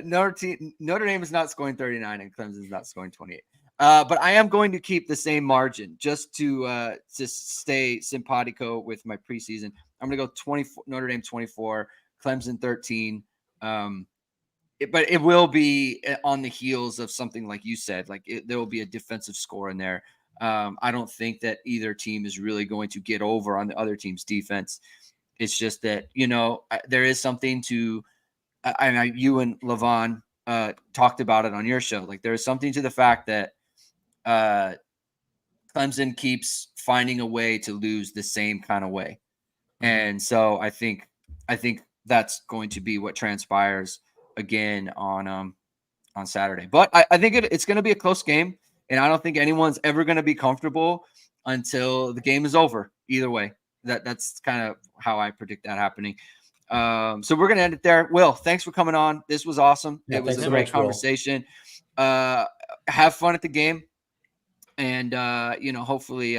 Notre Dame is not scoring 39, and Clemson is not scoring 28. But I am going to keep the same margin just to stay simpatico with my preseason. I'm going to go 24, Notre Dame 24, Clemson 13. But it will be on the heels of something like you said. Like there will be a defensive score in there. I don't think that either team is really going to get over on the other team's defense. It's just that, there is something to you and Levon talked about it on your show. Like there is something to the fact that Clemson keeps finding a way to lose the same kind of way. And so I think that's going to be what transpires again on Saturday. But I think it's going to be a close game, and I don't think anyone's ever going to be comfortable until the game is over. Either way, that's kind of how I predict that happening. So we're going to end it there. Will, thanks for coming on. This was awesome. Yeah, it was a great conversation. Have fun at the game. And, hopefully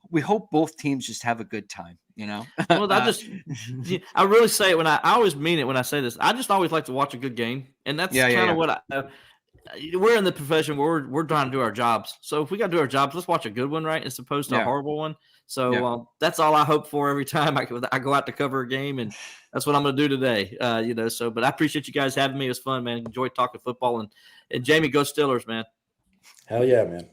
we hope both teams just have a good time, Well, I really say it I always mean it when I say this. I just always like to watch a good game. And that's kind of what we're in the profession where we're trying to do our jobs. So if we got to do our jobs, let's watch a good one, right? As opposed to a horrible one. So that's all I hope for every time I go out to cover a game. And that's what I'm going to do today, but I appreciate you guys having me. It was fun, man. Enjoyed talking football. And Jamie, go Steelers, man. Hell yeah, man.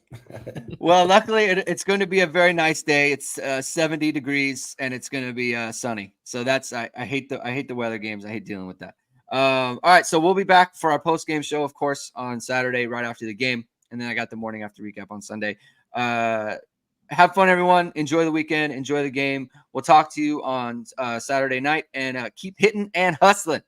Well, luckily it's going to be a very nice day. It's 70 degrees and it's going to be sunny. So that's I hate the weather games. I hate dealing with that. All right, so we'll be back for our post-game show, of course, on Saturday right after the game, and then I got the morning after recap on Sunday. Have fun, everyone. Enjoy the weekend. Enjoy the game. We'll talk to you on Saturday night, and keep hitting and hustling.